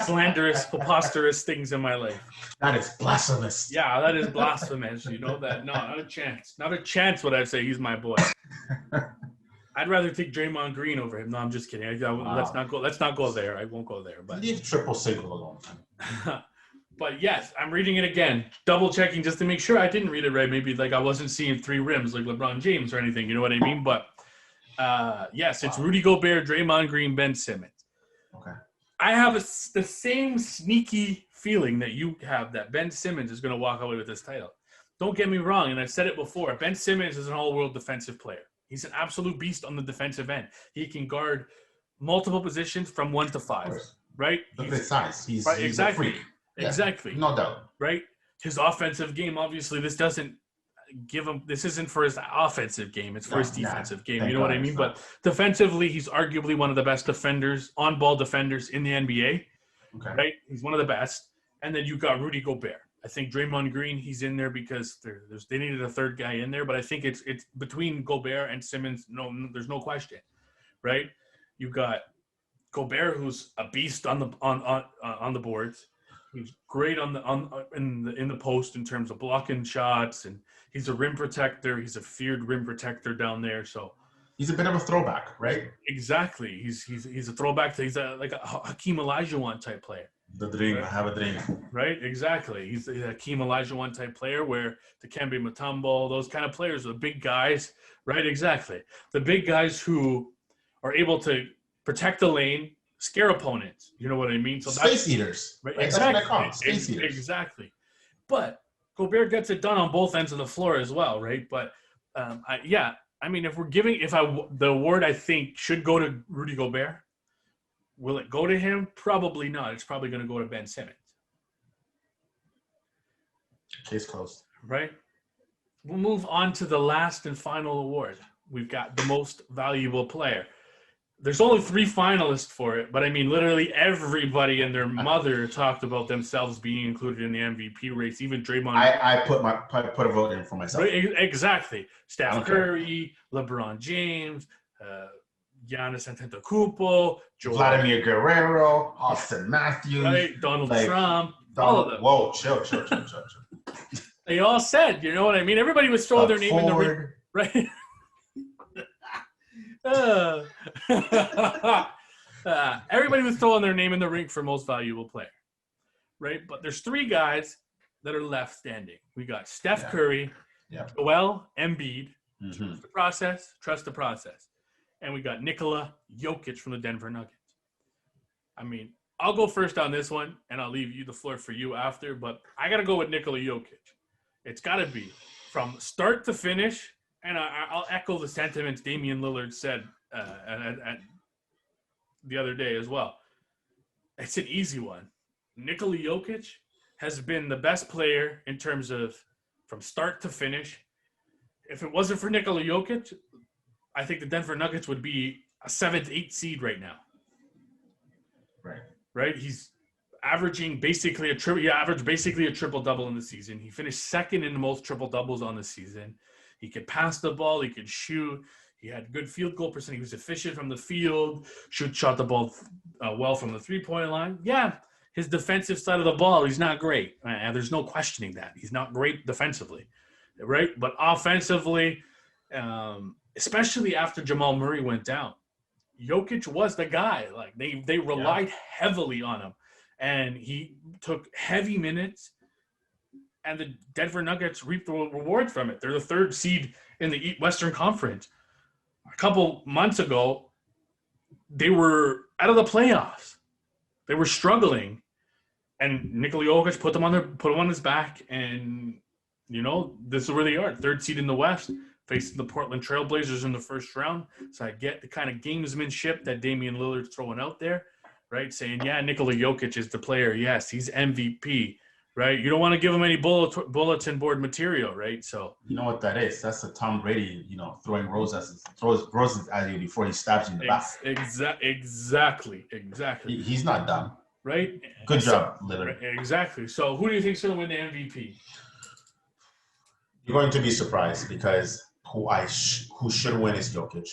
Speaker 2: slanderous, preposterous things in my life.
Speaker 3: That is blasphemous.
Speaker 2: Yeah, that is blasphemous. You know that? No, not a chance. Not a chance would I say he's my boy. I'd rather take Draymond Green over him. No, I'm just kidding. Let's not go there. I won't go there. But
Speaker 3: leave triple single alone.
Speaker 2: But yes, I'm reading it again, double checking just to make sure I didn't read it right. Maybe like I wasn't seeing 3 rims like LeBron James or anything. You know what I mean? But yes, it's Rudy Gobert, Draymond Green, Ben Simmons.
Speaker 3: Okay.
Speaker 2: I have the same sneaky feeling that you have that Ben Simmons is going to walk away with this title. Don't get me wrong, and I've said it before. Ben Simmons is an all-world defensive player. He's an absolute beast on the defensive end. He can guard multiple positions from 1 to 5, right?
Speaker 3: Look at his size. He's
Speaker 2: exactly.
Speaker 3: a freak.
Speaker 2: Exactly.
Speaker 3: Yeah, no doubt.
Speaker 2: Right? His offensive game, obviously, this doesn't give him – this isn't for his offensive game. It's for his defensive game. You know what I mean? But defensively, he's arguably one of the best defenders, on-ball defenders in the NBA.
Speaker 3: Okay.
Speaker 2: Right? He's one of the best. And then you've got Rudy Gobert, I think Draymond Green, he's in there because they needed a third guy in there, but I think it's between Gobert and Simmons. No, there's no question, right? You've got Gobert, who's a beast on the boards. He's great in the post in terms of blocking shots, and he's a rim protector. He's a feared rim protector down there. So
Speaker 3: he's a bit of a throwback, right?
Speaker 2: Exactly. He's a throwback. He's like a Hakeem Olajuwon type player.
Speaker 3: The dream,
Speaker 2: right?
Speaker 3: I have a dream.
Speaker 2: Right, exactly. He's a Hakeem Olajuwon type player where Dikembe Mutombo, those kind of players, the big guys, right? Exactly. The big guys who are able to protect the lane, scare opponents. You know what I mean? So
Speaker 3: Space eaters.
Speaker 2: Right?
Speaker 3: Like,
Speaker 2: exactly.
Speaker 3: That's what I call them, space eaters.
Speaker 2: Exactly. But Gobert gets it done on both ends of the floor as well, right? But the award I think should go to Rudy Gobert. Will it go to him? Probably not. It's probably going to go to Ben Simmons.
Speaker 3: Case closed.
Speaker 2: Right? We'll move on to the last and final award. We've got the most valuable player. There's only 3 finalists for it, but I mean, literally everybody and their mother talked about themselves being included in the MVP race. Even Draymond.
Speaker 3: I put a vote in for myself.
Speaker 2: Right? Exactly. Steph Curry, LeBron James, Giannis Antetokounmpo,
Speaker 3: Vladimir Guerrero, Austin Matthews,
Speaker 2: right? Donald Trump, all of them.
Speaker 3: Whoa, chill.
Speaker 2: They all said, you know what I mean? Everybody was throwing their name in the ring, right? Everybody was throwing their name in the ring for most valuable player, right? But there's 3 guys that are left standing. We got Steph Curry, Joel Embiid, trust the process. And we got Nikola Jokic from the Denver Nuggets. I mean, I'll go first on this one, and I'll leave you the floor for you after, but I got to go with Nikola Jokic. It's got to be from start to finish, and I'll echo the sentiments Damian Lillard said at the other day as well. It's an easy one. Nikola Jokic has been the best player in terms of from start to finish. If it wasn't for Nikola Jokic, I think the Denver Nuggets would be a 7th, 8th seed right now. Right? He's averaging basically a triple-double in the season. He finished 2nd in the most triple-doubles on the season. He could pass the ball. He could shoot. He had good field goal percentage. He was efficient from the field. Shot the ball well from the three-point line. Yeah, his defensive side of the ball, he's not great. And there's no questioning that. He's not great defensively, right? But offensively, especially after Jamal Murray went down, Jokic was the guy. Like they relied heavily on him, and he took heavy minutes. And the Denver Nuggets reaped the rewards from it. They're the 3rd seed in the Western Conference. A couple months ago, they were out of the playoffs. They were struggling, and Nikola Jokic put him on his back, and this is where they are, 3rd seed in the West, facing the Portland Trailblazers in the first round. So I get the kind of gamesmanship that Damian Lillard's throwing out there, right? Saying, Nikola Jokic is the player. Yes, he's MVP, right? You don't want to give him any bulletin board material, right? So
Speaker 3: you know what that is? That's the Tom Brady, throwing roses at you before he stabs you in the back.
Speaker 2: Exactly.
Speaker 3: He's not dumb.
Speaker 2: Right?
Speaker 3: Good job, Lillard.
Speaker 2: Exactly. So who do you think's going to win the MVP?
Speaker 3: You're going to be surprised because who should win is Jokic.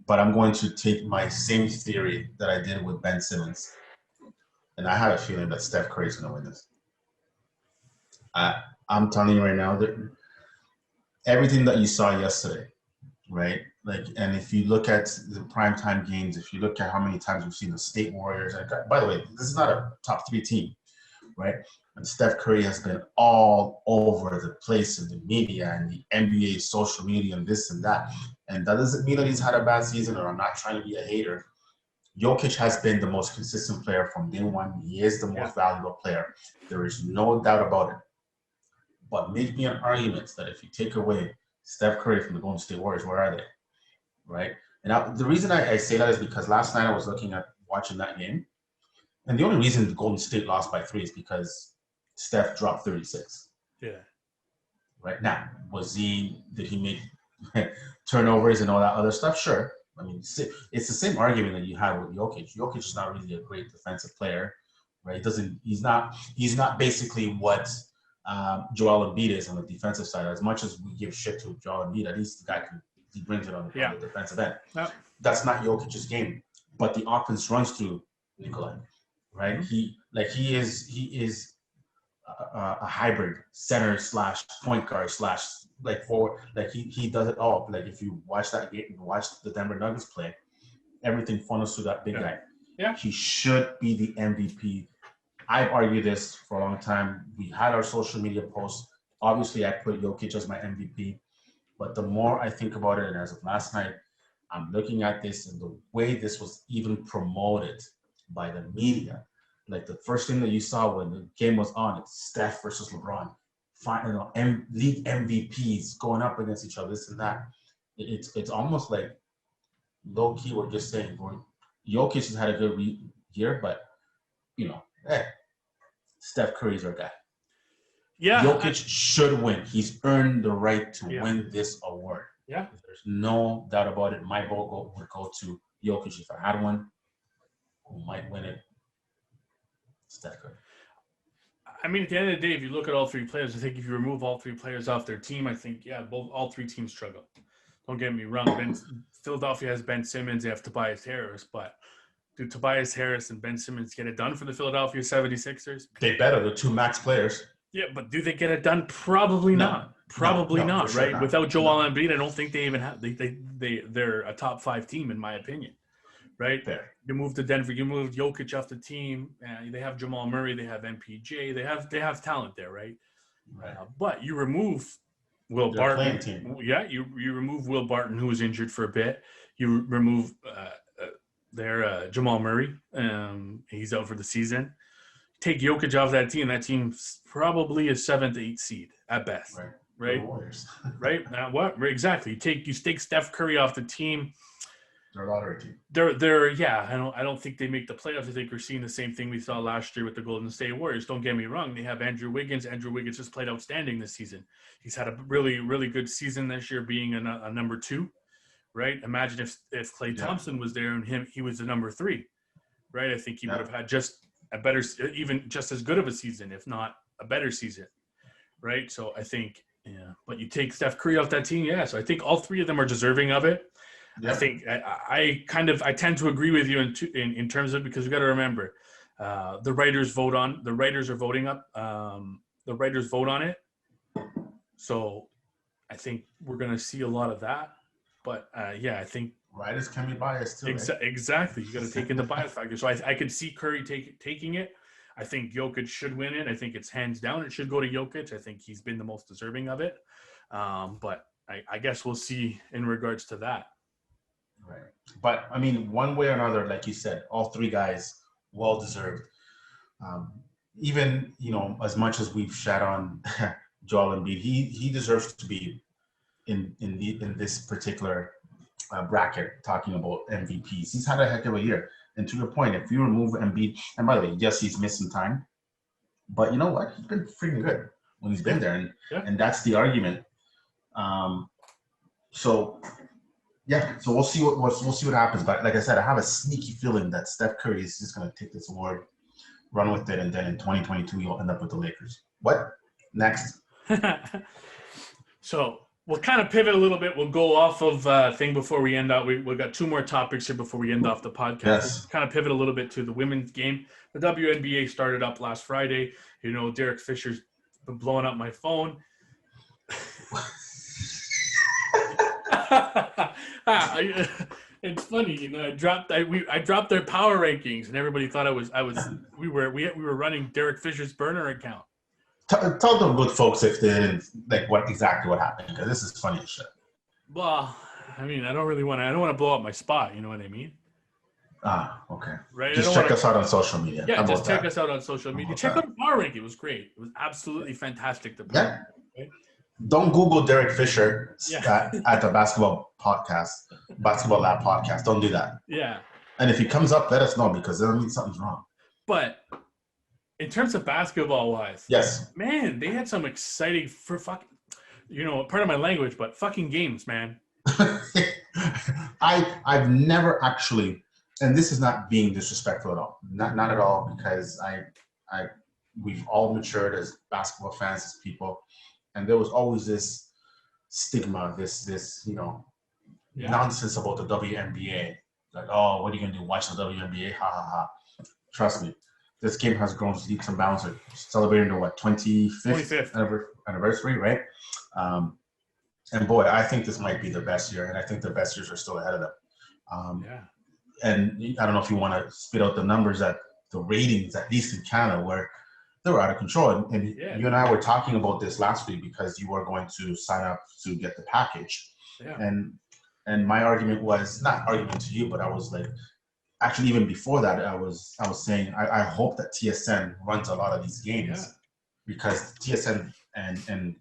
Speaker 3: But I'm going to take my same theory that I did with Ben Simmons. And I have a feeling that Steph Curry is going to win this. I'm telling you right now that everything that you saw yesterday, right? And if you look at the primetime games, if you look at how many times we've seen the State Warriors, by the way, this is not a top 3 team, right? And Steph Curry has been all over the place in the media and the NBA social media and this and that. And that doesn't mean that he's had a bad season, or I'm not trying to be a hater. Jokic has been the most consistent player from day one. He is the most valuable player. There is no doubt about it. But make me an argument that if you take away Steph Curry from the Golden State Warriors, where are they? Right? And the reason I say that is because last night I was watching that game. And the only reason the Golden State lost by 3 is because Steph dropped 36.
Speaker 2: Yeah.
Speaker 3: Right now, did he make turnovers and all that other stuff? Sure. I mean, it's the same argument that you had with Jokic. Jokic is not really a great defensive player, right? He's not basically what Joel Embiid is on the defensive side. As much as we give shit to Joel Embiid, at least the guy he brings it on the defensive end.
Speaker 2: Yeah.
Speaker 3: That's not Jokic's game, but the offense runs through Nikolai, right?
Speaker 2: Mm-hmm.
Speaker 3: He is a hybrid center / point guard / forward. Like he does it all. Like if you watch that game, watch the Denver Nuggets play, everything funnels through that big guy.
Speaker 2: Yeah.
Speaker 3: He should be the MVP. I've argued this for a long time. We had our social media posts. Obviously, I put Jokic as my MVP. But the more I think about it, and as of last night, I'm looking at this and the way this was even promoted by the media. Like the first thing that you saw when the game was on, it's Steph versus LeBron. League MVPs going up against each other, this and that. It's almost like low-key we're just saying, Jokic has had a good year, but, Steph Curry's our guy.
Speaker 2: Yeah.
Speaker 3: Jokic should win. He's earned the right to win this award.
Speaker 2: Yeah.
Speaker 3: There's no doubt about it. My vote would go to Jokic if I had one. Who might win it? Steph Curry.
Speaker 2: I mean, at the end of the day, if you look at all three players, I think if you remove all three players off their team, I think, all three teams struggle. Don't get me wrong. Philadelphia has Ben Simmons. They have Tobias Harris. But do Tobias Harris and Ben Simmons get it done for the Philadelphia 76ers?
Speaker 3: They better. The two max players.
Speaker 2: Yeah, but do they get it done? Probably not. Probably not,
Speaker 3: sure
Speaker 2: right?
Speaker 3: not.
Speaker 2: Without Joel Embiid, I don't think they even have they're a top 5 team in my opinion. Right?
Speaker 3: Fair.
Speaker 2: You move to Denver, you move Jokic off the team, they have Jamal Murray, they have MPJ, they have talent there, right?
Speaker 3: Right.
Speaker 2: But you remove Will Barton.
Speaker 3: Team.
Speaker 2: Yeah, you remove Will Barton, who was injured for a bit. You remove Jamal Murray. He's out for the season. Take Jokic off that team. That team's probably a 7th to 8th seed at best. Right?
Speaker 3: The Warriors.
Speaker 2: Right? Now what? Exactly. You take Steph Curry off the team.
Speaker 3: They're a lottery team.
Speaker 2: I don't think they make the playoffs. I think we're seeing the same thing we saw last year with the Golden State Warriors. Don't get me wrong. They have Andrew Wiggins. Andrew Wiggins just played outstanding this season. He's had a really, really good season this year being a number 2, right? Imagine if Klay Thompson was there and he was the number 3, right? I think he would have had just a better, even just as good of a season, if not a better season, right? So I think, but you take Steph Curry off that team, so I think all three of them are deserving of it. Yeah. I think I tend to agree with you in terms of, because you got to remember, the writers vote on it. So I think we're going to see a lot of that. But I think
Speaker 3: writers can be biased too.
Speaker 2: Exactly. You got to take in the bias factor. So I could see Curry taking it. I think Jokic should win it. I think it's hands down. It should go to Jokic. I think he's been the most deserving of it. But I guess we'll see in regards to that.
Speaker 3: Right. But, I mean, one way or another, like you said, all three guys, well-deserved. Even, as much as we've shat on Joel Embiid, he deserves to be in this particular bracket talking about MVPs. He's had a heck of a year. And to your point, if you remove Embiid, and by the way, yes, he's missing time, but you know what? He's been freaking good when he's been there. And that's the argument. So we'll see what happens. But like I said, I have a sneaky feeling that Steph Curry is just going to take this award, run with it, and then in 2022 you'll end up with the Lakers. What next?
Speaker 2: So we'll kind of pivot a little bit. We'll go off of thing before we end out. We've got 2 more topics here before we end off the podcast.
Speaker 3: Yes.
Speaker 2: We'll kind of pivot a little bit to the women's game. The WNBA started up last Friday. Derek Fisher's been blowing up my phone. It's funny, I dropped their power rankings, and everybody thought we were running Derek Fisher's burner account.
Speaker 3: Tell the good folks if they didn't what happened, because this is funny as shit.
Speaker 2: Well, I mean, I don't want to blow up my spot. You know what I mean?
Speaker 3: Okay.
Speaker 2: Right.
Speaker 3: Just check us out on social media.
Speaker 2: Yeah, just check us out on social media. Check out the power ranking. It was great. It was absolutely fantastic.
Speaker 3: Yeah. Right? Don't Google Derek Fisher at the Basketball Lab podcast. Don't do that.
Speaker 2: Yeah.
Speaker 3: And if he comes up, let us know, because that means something's wrong.
Speaker 2: But in terms of basketball-wise,
Speaker 3: yes,
Speaker 2: man, they had some exciting pardon my language, but fucking games, man.
Speaker 3: I've never actually, and this is not being disrespectful at all, not at all, because we've all matured as basketball fans, as people, and there was always this stigma, this nonsense about the WNBA. Like, oh, what are you gonna do? Watch the WNBA? Ha ha ha. Trust me, this game has grown leaps and bounds. We're celebrating the 25th anniversary, right? And boy, I think this might be the best year, and I think the best years are still ahead of them. And I don't know if you want to spit out the numbers, that the ratings, at least in Canada, where they were out of control. And you and I were talking about this last week because you were going to sign up to get the package.
Speaker 2: Yeah.
Speaker 3: And my argument was, not argument to you, but I was like, actually even before that, I was saying I hope that TSN runs a lot of these games, because TSN and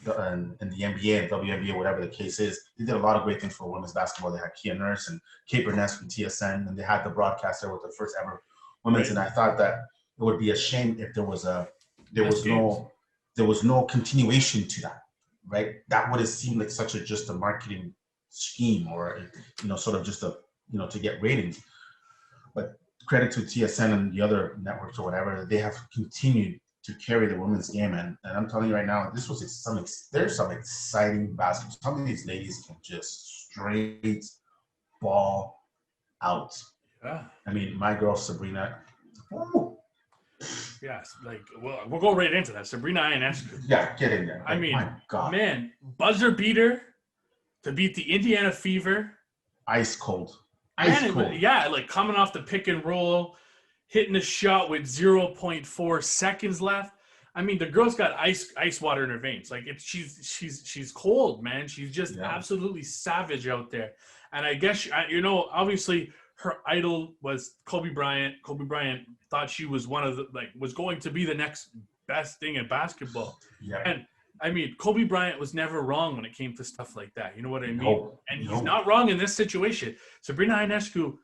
Speaker 3: the NBA and WNBA, whatever the case is, they did a lot of great things for women's basketball. They had Kia Nurse and Kate Burnett from TSN, and they had the broadcaster with the first ever women's. And I thought that it would be a shame if there was no continuation to that, right? That would have seemed like just a marketing scheme, or sort of just to get ratings. But credit to TSN and the other networks or whatever, they have continued to carry the women's game. And I'm telling you right now, there's some exciting basketball. Some of these ladies can just straight ball out.
Speaker 2: Yeah.
Speaker 3: I mean, my girl Sabrina. Ooh.
Speaker 2: Yes, we'll go right into that. Sabrina Ionescu.
Speaker 3: Yeah, get in there.
Speaker 2: I mean,
Speaker 3: my God,
Speaker 2: man, buzzer beater to beat the Indiana Fever.
Speaker 3: Ice cold.
Speaker 2: Coming off the pick and roll, hitting a shot with 0.4 seconds left. I mean, the girl's got ice water in her veins. Like, she's cold, man. She's just absolutely savage out there. And I guess obviously her idol was Kobe Bryant. Kobe Bryant thought she was was going to be the next best thing in basketball. Yeah. And I mean, Kobe Bryant was never wrong when it came to stuff like that. You know what I mean? He's not wrong in this situation. Sabrina Ionescu,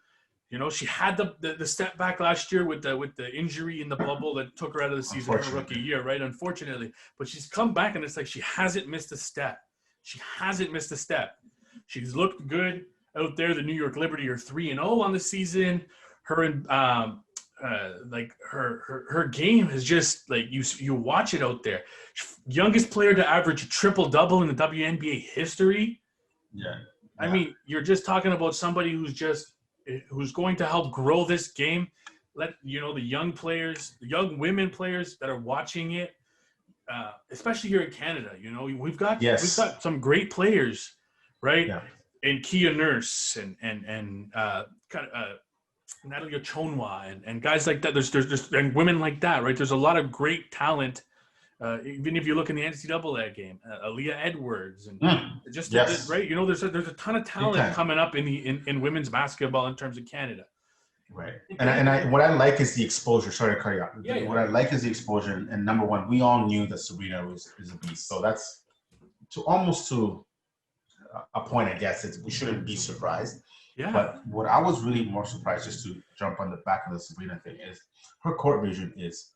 Speaker 2: she had the step back last year with the injury in the bubble that took her out of the season her rookie year, right? Unfortunately. But she's come back, and it's like she hasn't missed a step. She's looked good out there. The New York Liberty are 3-0 on the season. Her and her game is just like you watch it out there. Youngest player to average a triple-double in the WNBA history.
Speaker 3: Yeah.
Speaker 2: I mean, you're just talking about somebody who's going to help grow this game. Let the young players, the young women players that are watching it, especially here in Canada. We've got some great players, right? Yeah. And Kia Nurse and Natalia Chonwa and guys like that. There's and women like that, right? There's a lot of great talent. Even if you look in the NCAA game, Aaliyah Edwards and right. There's a ton of talent coming up in women's basketball in terms of Canada.
Speaker 3: Right. And what I like is the exposure. Sorry to cut you off. Yeah, what I like is the exposure. And number one, we all knew that Sabrina is a beast. So that's almost to a point, I guess. We shouldn't be surprised. Yeah. But what I was really more surprised, just to jump on the back of the Sabrina thing, is her court vision is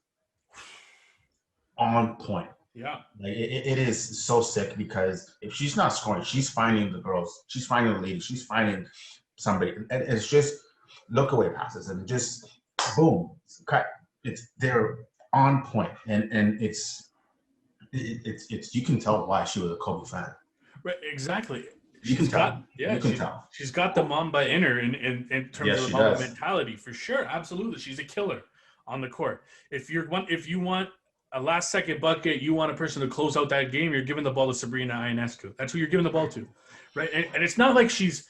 Speaker 3: on point.
Speaker 2: Yeah.
Speaker 3: Like it is so sick, because if she's not scoring, she's finding the girls, she's finding the ladies, she's finding somebody. And it's just look away passes and just boom, cut. They're on point. And it's you can tell why she was a Kobe fan.
Speaker 2: Right, exactly.
Speaker 3: You can tell.
Speaker 2: She's got the Mamba in her in terms of the Mamba mentality, for sure. Absolutely. She's a killer on the court. If you want a last second bucket, you want a person to close out that game, you're giving the ball to Sabrina Ionescu. That's who you're giving the ball to. Right? And it's not like she's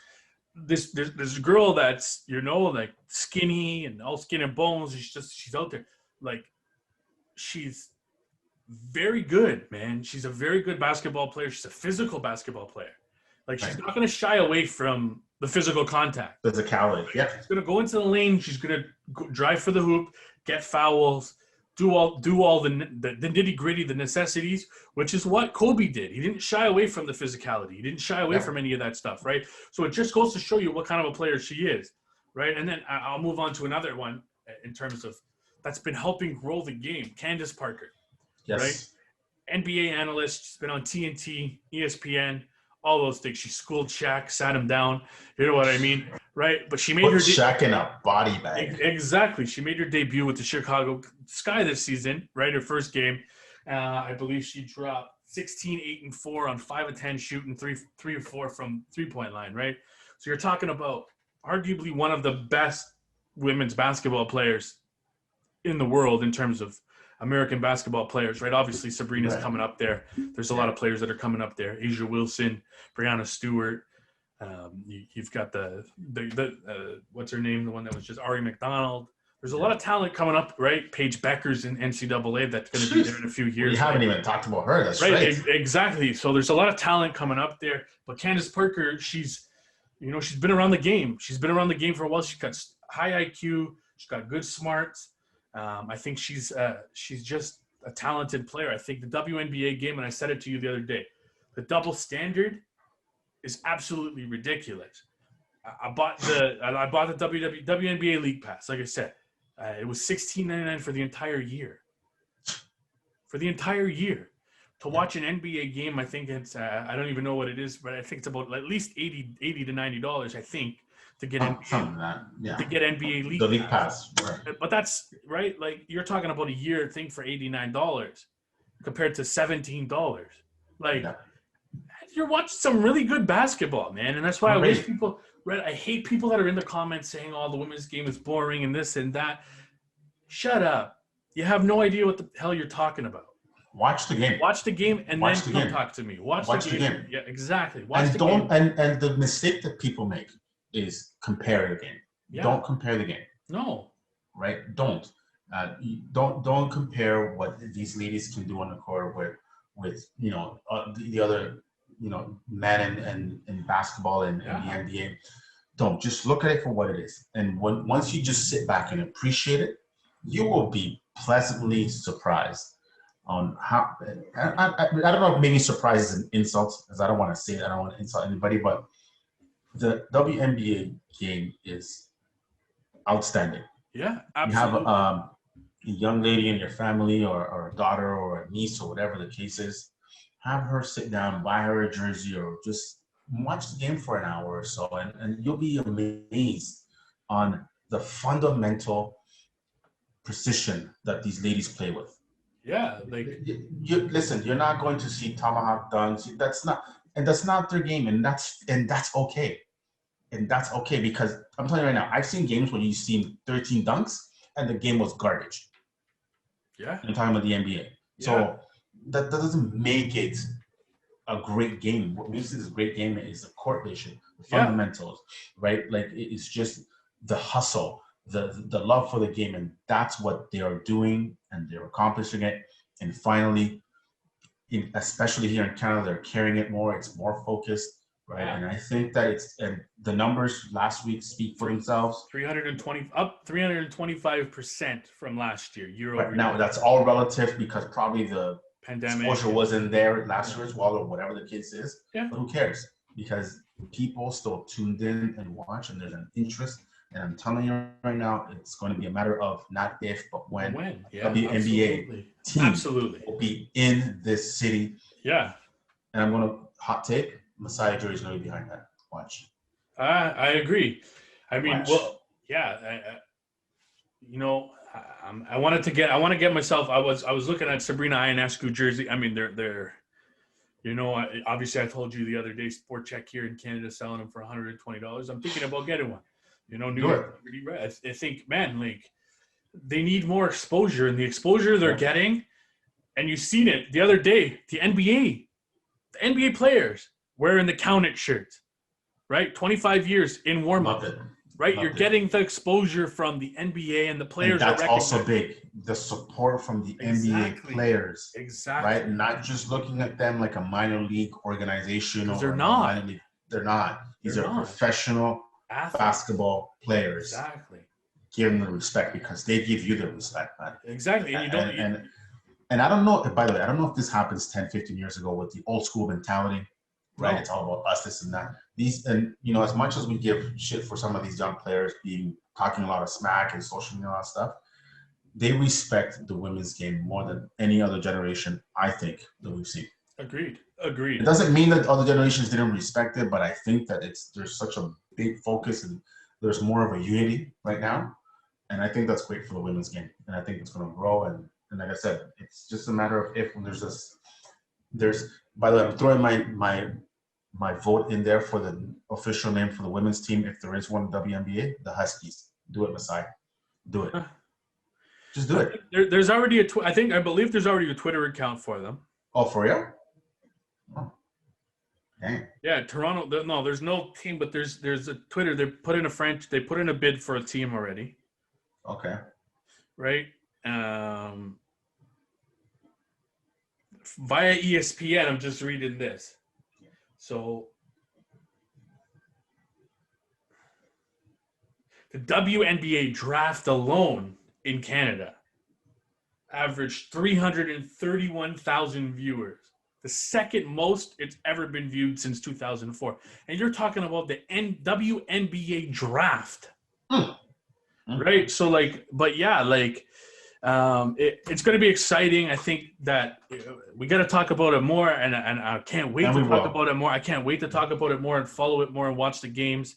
Speaker 2: this girl that's, like skinny and all skin and bones. She's out there. Like, she's very good, man. She's a very good basketball player. She's a physical basketball player. Like, she's not going to shy away from the physical contact.
Speaker 3: Physicality, yeah.
Speaker 2: She's going to go into the lane. She's going to drive for the hoop, get fouls, do all the nitty-gritty, the necessities, which is what Kobe did. He didn't shy away from the physicality. He didn't shy away from any of that stuff, right? So it just goes to show you what kind of a player she is, right? And then I'll move on to another one in terms of that's been helping grow the game, Candace Parker, right? NBA analyst. She's been on TNT, ESPN, all those things. She schooled Shaq, sat him down. You know what I mean? right? But she made
Speaker 3: Put
Speaker 2: her
Speaker 3: Shaq in a body bag.
Speaker 2: exactly. She made her debut with the Chicago Sky this season, right? Her first game. I believe she dropped 16, 8, and 4 on 5 of 10 shooting, 3 or 4 from 3-point line, right? So you're talking about arguably one of the best women's basketball players in the world in terms of American basketball players, right? Obviously, Sabrina's coming up there. There's a lot of players that are coming up there. Asia Wilson, Brianna Stewart. You've got the what's her name? The one that was just Ari McDonald. There's a lot of talent coming up, right? Paige Becker's in NCAA that's going to be there in a few years.
Speaker 3: We haven't even talked about her. That's right.
Speaker 2: Exactly. So there's a lot of talent coming up there. But Candace Parker, she's been around the game. She's been around the game for a while. She's got high IQ. She's got good smarts. I think she's just a talented player. I think the WNBA game, and I said it to you the other day, the double standard is absolutely ridiculous. I bought the WNBA League Pass. Like I said, it was $16.99 for the entire year. For the entire year, to watch an NBA game, I think it's I don't even know what it is, but I think it's about at least $80 to $90. I think to get to get NBA League
Speaker 3: the League Pass. Right.
Speaker 2: But that's right. Like you're talking about a year thing for $89 compared to $17. Like you're watching some really good basketball, man, and that's why I wish people. Right, I hate people that are in the comments saying, "Oh, the women's game is boring and this and that." Shut up! You have no idea what the hell you're talking about.
Speaker 3: Watch the game.
Speaker 2: Watch the game and then come talk to me. Watch the game. Yeah, exactly. Watch the game.
Speaker 3: And the mistake that people make is compare the game. Yeah. Don't compare the game.
Speaker 2: No.
Speaker 3: Right? Don't compare what these ladies can do on the court with the other men in basketball and the NBA. Don't just look at it for what it is. And once you just sit back and appreciate it, you will be pleasantly surprised on how. I don't know if maybe surprise is an insult, because I don't want to say it. I don't want to insult anybody, but the WNBA game is outstanding.
Speaker 2: Yeah, absolutely.
Speaker 3: You have a young lady in your family or a daughter or a niece or whatever the case is. Have her sit down, buy her a jersey, or just watch the game for an hour or so, and you'll be amazed on the fundamental precision that these ladies play with.
Speaker 2: Yeah, like
Speaker 3: you listen, you're not going to see tomahawk dunks. That's not their game, and that's okay. And that's okay, because I'm telling you right now, I've seen games where you've seen 13 dunks and the game was garbage.
Speaker 2: Yeah.
Speaker 3: I'm talking about the NBA. Yeah. So that doesn't make it a great game. What makes it a great game is the court vision, the fundamentals, right? Like it's just the hustle, the love for the game, and that's what they are doing, and they're accomplishing it. And finally, especially here in Canada, they're carrying it more. It's more focused, right? Yeah. And I think that and the numbers last week speak for themselves.
Speaker 2: 325% from last year over year.
Speaker 3: Now that's all relative, because probably the
Speaker 2: pandemic
Speaker 3: exposure wasn't there last year as well, or whatever the case is.
Speaker 2: Yeah.
Speaker 3: But who cares? Because people still tuned in and watch, and there's an interest. And I'm telling you right now, it's going to be a matter of not if, but when.
Speaker 2: Yeah,
Speaker 3: WNBA team will be in this city.
Speaker 2: Yeah.
Speaker 3: And I'm going to hot take, Masai Ujiri is going to be behind that. Watch.
Speaker 2: I agree. I mean, well, yeah. I want to get myself. I was looking at Sabrina Ionescu jersey. I mean, they're obviously I told you the other day, Sport Check here in Canada selling them for $120. I'm thinking about getting one. New York. I think, man, like they need more exposure, and the exposure they're getting, and you've seen it the other day. The NBA players wearing the Count It shirts, right? 25 years in warm up. Right, you're getting the exposure from the NBA, and the players.
Speaker 3: And that's also big. The support from the NBA players.
Speaker 2: Exactly.
Speaker 3: Right, not just looking at them like a minor league organization.
Speaker 2: They're not.
Speaker 3: They're not. These are professional basketball players.
Speaker 2: Exactly.
Speaker 3: Give them the respect, because they give you the respect, man.
Speaker 2: Exactly, and you don't.
Speaker 3: And I don't know. By the way, I don't know if this happens 10, 15 years ago with the old school mentality. Right, no. It's all about us, this and that. As much as we give shit for some of these young players talking a lot of smack and social media and all that stuff, they respect the women's game more than any other generation, I think, that we've seen.
Speaker 2: Agreed.
Speaker 3: It doesn't mean that other generations didn't respect it, but I think that there's such a big focus, and there's more of a unity right now, and I think that's great for the women's game, and I think it's going to grow. And like I said, it's just a matter of if. When there's. By the way, I'm throwing my vote in there for the official name for the women's team, if there is one in WNBA, the Huskies. Do it, Masai. Do it. Just do it.
Speaker 2: There's already I believe there's already a Twitter account for them.
Speaker 3: Oh, for real? Oh. Dang.
Speaker 2: Yeah, Toronto. No, there's no team, but there's a Twitter. They put in a bid for a team already.
Speaker 3: Okay.
Speaker 2: Right. Via ESPN, I'm just reading this. So the WNBA draft alone in Canada averaged 331,000 viewers, the second most it's ever been viewed since 2004. And you're talking about the WNBA draft, right? So it's going to be exciting. I think that we got to talk about it more, and I can't wait to talk about it more. I can't wait to talk about it more and follow it more and watch the games,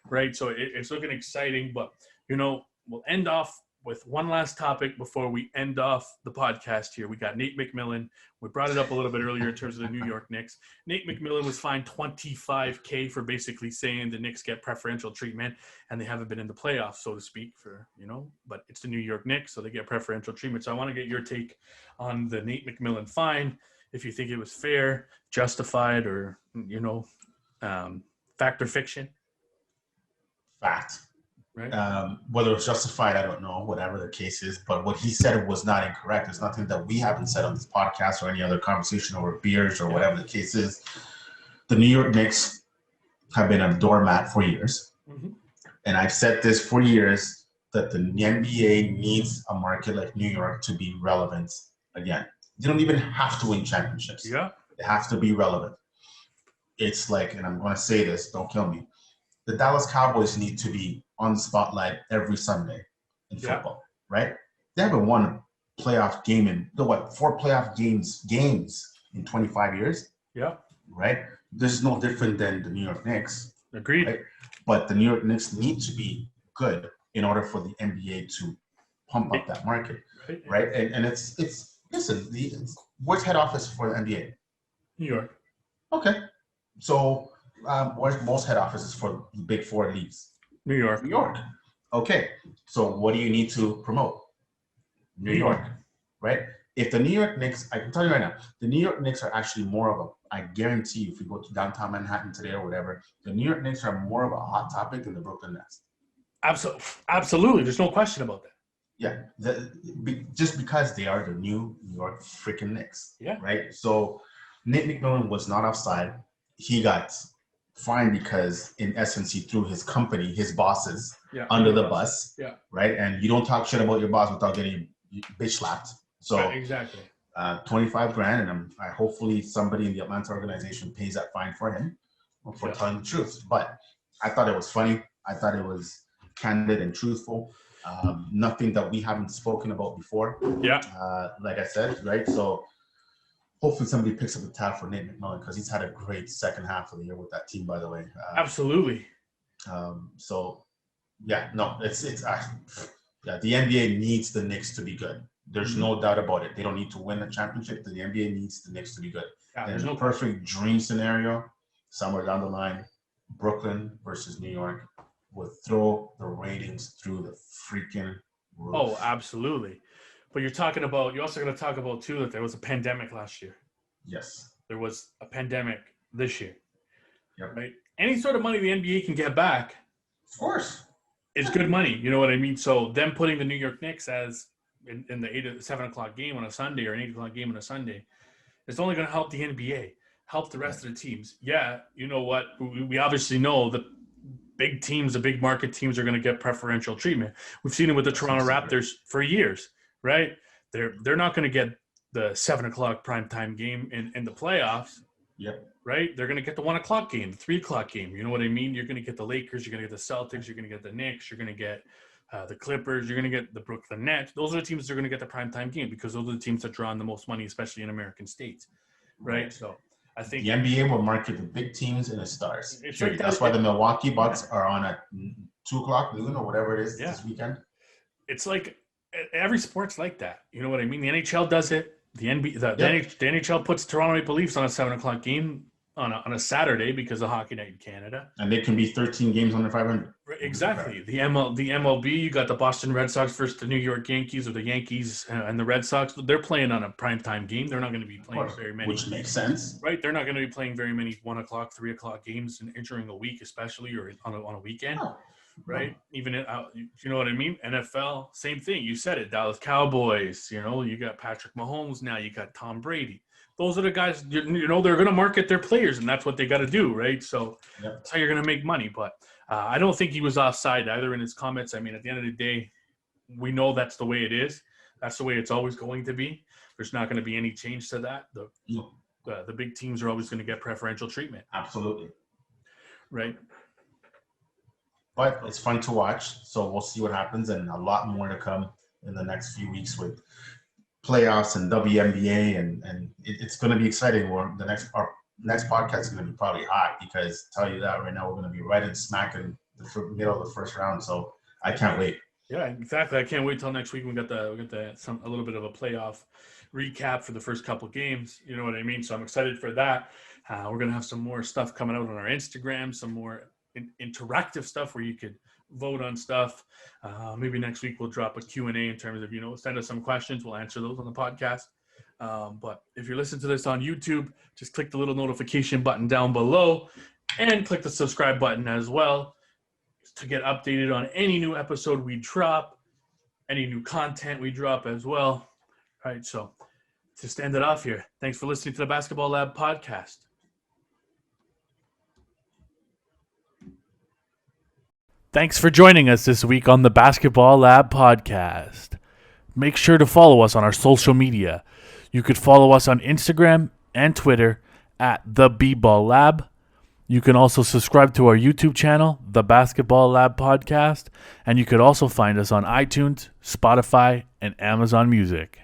Speaker 2: right? So it's looking exciting, but we'll end off with one last topic before we end off the podcast here. We got Nate McMillan. We brought it up a little bit earlier in terms of the New York Knicks. Nate McMillan was fined $25,000 for basically saying the Knicks get preferential treatment and they haven't been in the playoffs, so to speak, but it's the New York Knicks, so they get preferential treatment. So I want to get your take on the Nate McMillan fine, if you think it was fair, justified, or, fact or fiction.
Speaker 3: Fact.
Speaker 2: Right.
Speaker 3: Whether it's justified, I don't know, whatever the case is, but what he said was not incorrect. There's nothing that we haven't said on this podcast or any other conversation over beers or whatever the case is. The New York Knicks have been a doormat for years. Mm-hmm. And I've said this for years, that the NBA needs a market like New York to be relevant again. They don't even have to win championships.
Speaker 2: Yeah.
Speaker 3: They have to be relevant. It's like, and I'm going to say this, don't kill me, the Dallas Cowboys need to be on the spotlight every Sunday in football, right? They haven't won a playoff game in 4 playoff games in 25 years.
Speaker 2: Yeah.
Speaker 3: Right? This is no different than the New York Knicks.
Speaker 2: Agreed.
Speaker 3: Right? But the New York Knicks need to be good in order for the NBA to pump up that market, right? And it's where's head office for the NBA?
Speaker 2: New York.
Speaker 3: Okay. So where's most head offices for the big 4 leagues?
Speaker 2: New York.
Speaker 3: New York. Okay. So what do you need to promote? New York, right? If the New York Knicks, I can tell you right now, the New York Knicks are actually more of I guarantee you, if you go to downtown Manhattan today or whatever, the New York Knicks are more of a hot topic than the Brooklyn Nets.
Speaker 2: Absolutely. There's no question about that.
Speaker 3: Yeah. Just because they are the New York freaking Knicks.
Speaker 2: Yeah.
Speaker 3: Right? So Nate McMillan was not offside. He got fined because, in essence, he threw his company, his bosses, under the bus.
Speaker 2: Yeah.
Speaker 3: Right? And you don't talk shit about your boss without getting bitch slapped. So
Speaker 2: exactly.
Speaker 3: $25,000, and I hopefully somebody in the Atlanta organization pays that fine for him for telling the truth. But I thought it was funny. I thought it was candid and truthful. Nothing that we haven't spoken about before.
Speaker 2: Yeah.
Speaker 3: Like I said, right? So hopefully somebody picks up the tab for Nate McMillan, because he's had a great second half of the year with that team, by the way.
Speaker 2: Absolutely.
Speaker 3: So yeah, no, it's the NBA needs the Knicks to be good. There's no doubt about it. They don't need to win the championship. The NBA needs the Knicks to be good.
Speaker 2: Yeah,
Speaker 3: there's no perfect dream scenario somewhere down the line, Brooklyn versus New York would throw the ratings through the freaking roof.
Speaker 2: Oh, absolutely. But you're also going to talk about, too, that there was a pandemic last year.
Speaker 3: Yes.
Speaker 2: There was a pandemic this year.
Speaker 3: Yep.
Speaker 2: Right? Any sort of money the NBA can get back,
Speaker 3: of course,
Speaker 2: is good money. You know what I mean? So them putting the New York Knicks as in the 7 o'clock game on a Sunday or an 8 o'clock game on a Sunday, it's only going to help the NBA, help the rest of the teams. Yeah, you know what? We obviously know the big teams, the big market teams are going to get preferential treatment. We've seen it with the Toronto Raptors for years, right? They're not going to get the 7 o'clock primetime game in the playoffs.
Speaker 3: Yep.
Speaker 2: Right? They're going to get the 1 o'clock game, the 3 o'clock game. You know what I mean? You're going to get the Lakers, you're going to get the Celtics, you're going to get the Knicks, you're going to get the Clippers, you're going to get the Brooklyn Nets. Those are the teams that are going to get the primetime game, because those are the teams that draw in the most money, especially in American states. Right? So I think
Speaker 3: the NBA will market the big teams and the stars. That's why the Milwaukee Bucks are on a 2:00, noon, or whatever it is
Speaker 2: Yeah.
Speaker 3: this weekend.
Speaker 2: It's like every sport's like that. You know what I mean? The NHL does it. The NHL puts Toronto Maple Leafs on a 7:00 game on a Saturday because of Hockey Night in Canada.
Speaker 3: And they can be 13 games under 500.
Speaker 2: Exactly. The MLB, you got the Boston Red Sox versus the New York Yankees, or the Yankees and the Red Sox. They're playing on a primetime game. They're not going to be playing very many.
Speaker 3: Which makes sense.
Speaker 2: Right? They're not going to be playing very many 1:00, 3:00 games during a week, especially, or on a weekend.
Speaker 3: No.
Speaker 2: Right? Even you know what I mean? NFL, same thing. You said it. Dallas Cowboys. You got Patrick Mahomes now. You got Tom Brady. Those are the guys. They're going to market their players, and that's what they got to do, right? So that's how you're going to make money. But I don't think he was offside either in his comments. I mean, at the end of the day, we know that's the way it is. That's the way it's always going to be. There's not going to be any change to that. The big teams are always going to get preferential treatment.
Speaker 3: Absolutely.
Speaker 2: Right.
Speaker 3: But it's fun to watch, so we'll see what happens, and a lot more to come in the next few weeks with playoffs and WNBA, and it's going to be exciting. Our next podcast is going to be probably hot, because tell you that right now, we're going to be right in smack in the middle of the first round, so I can't wait.
Speaker 2: Yeah, exactly. I can't wait till next week. We got a little bit of a playoff recap for the first couple of games. You know what I mean? So I'm excited for that. We're going to have some more stuff coming out on our Instagram, some more interactive stuff where you could vote on stuff. Maybe next week we'll drop a Q&A in terms of, send us some questions. We'll answer those on the podcast. But if you're listening to this on YouTube, just click the little notification button down below and click the subscribe button as well to get updated on any new episode we drop, any new content we drop as well. All right, so to end it off here, thanks for listening to the Basketball Lab podcast. Thanks for joining us this week on the Basketball Lab podcast. Make sure to follow us on our social media. You could follow us on Instagram and Twitter at the B-Ball Lab. You can also subscribe to our YouTube channel, the Basketball Lab podcast, and you could also find us on iTunes, Spotify, and Amazon Music.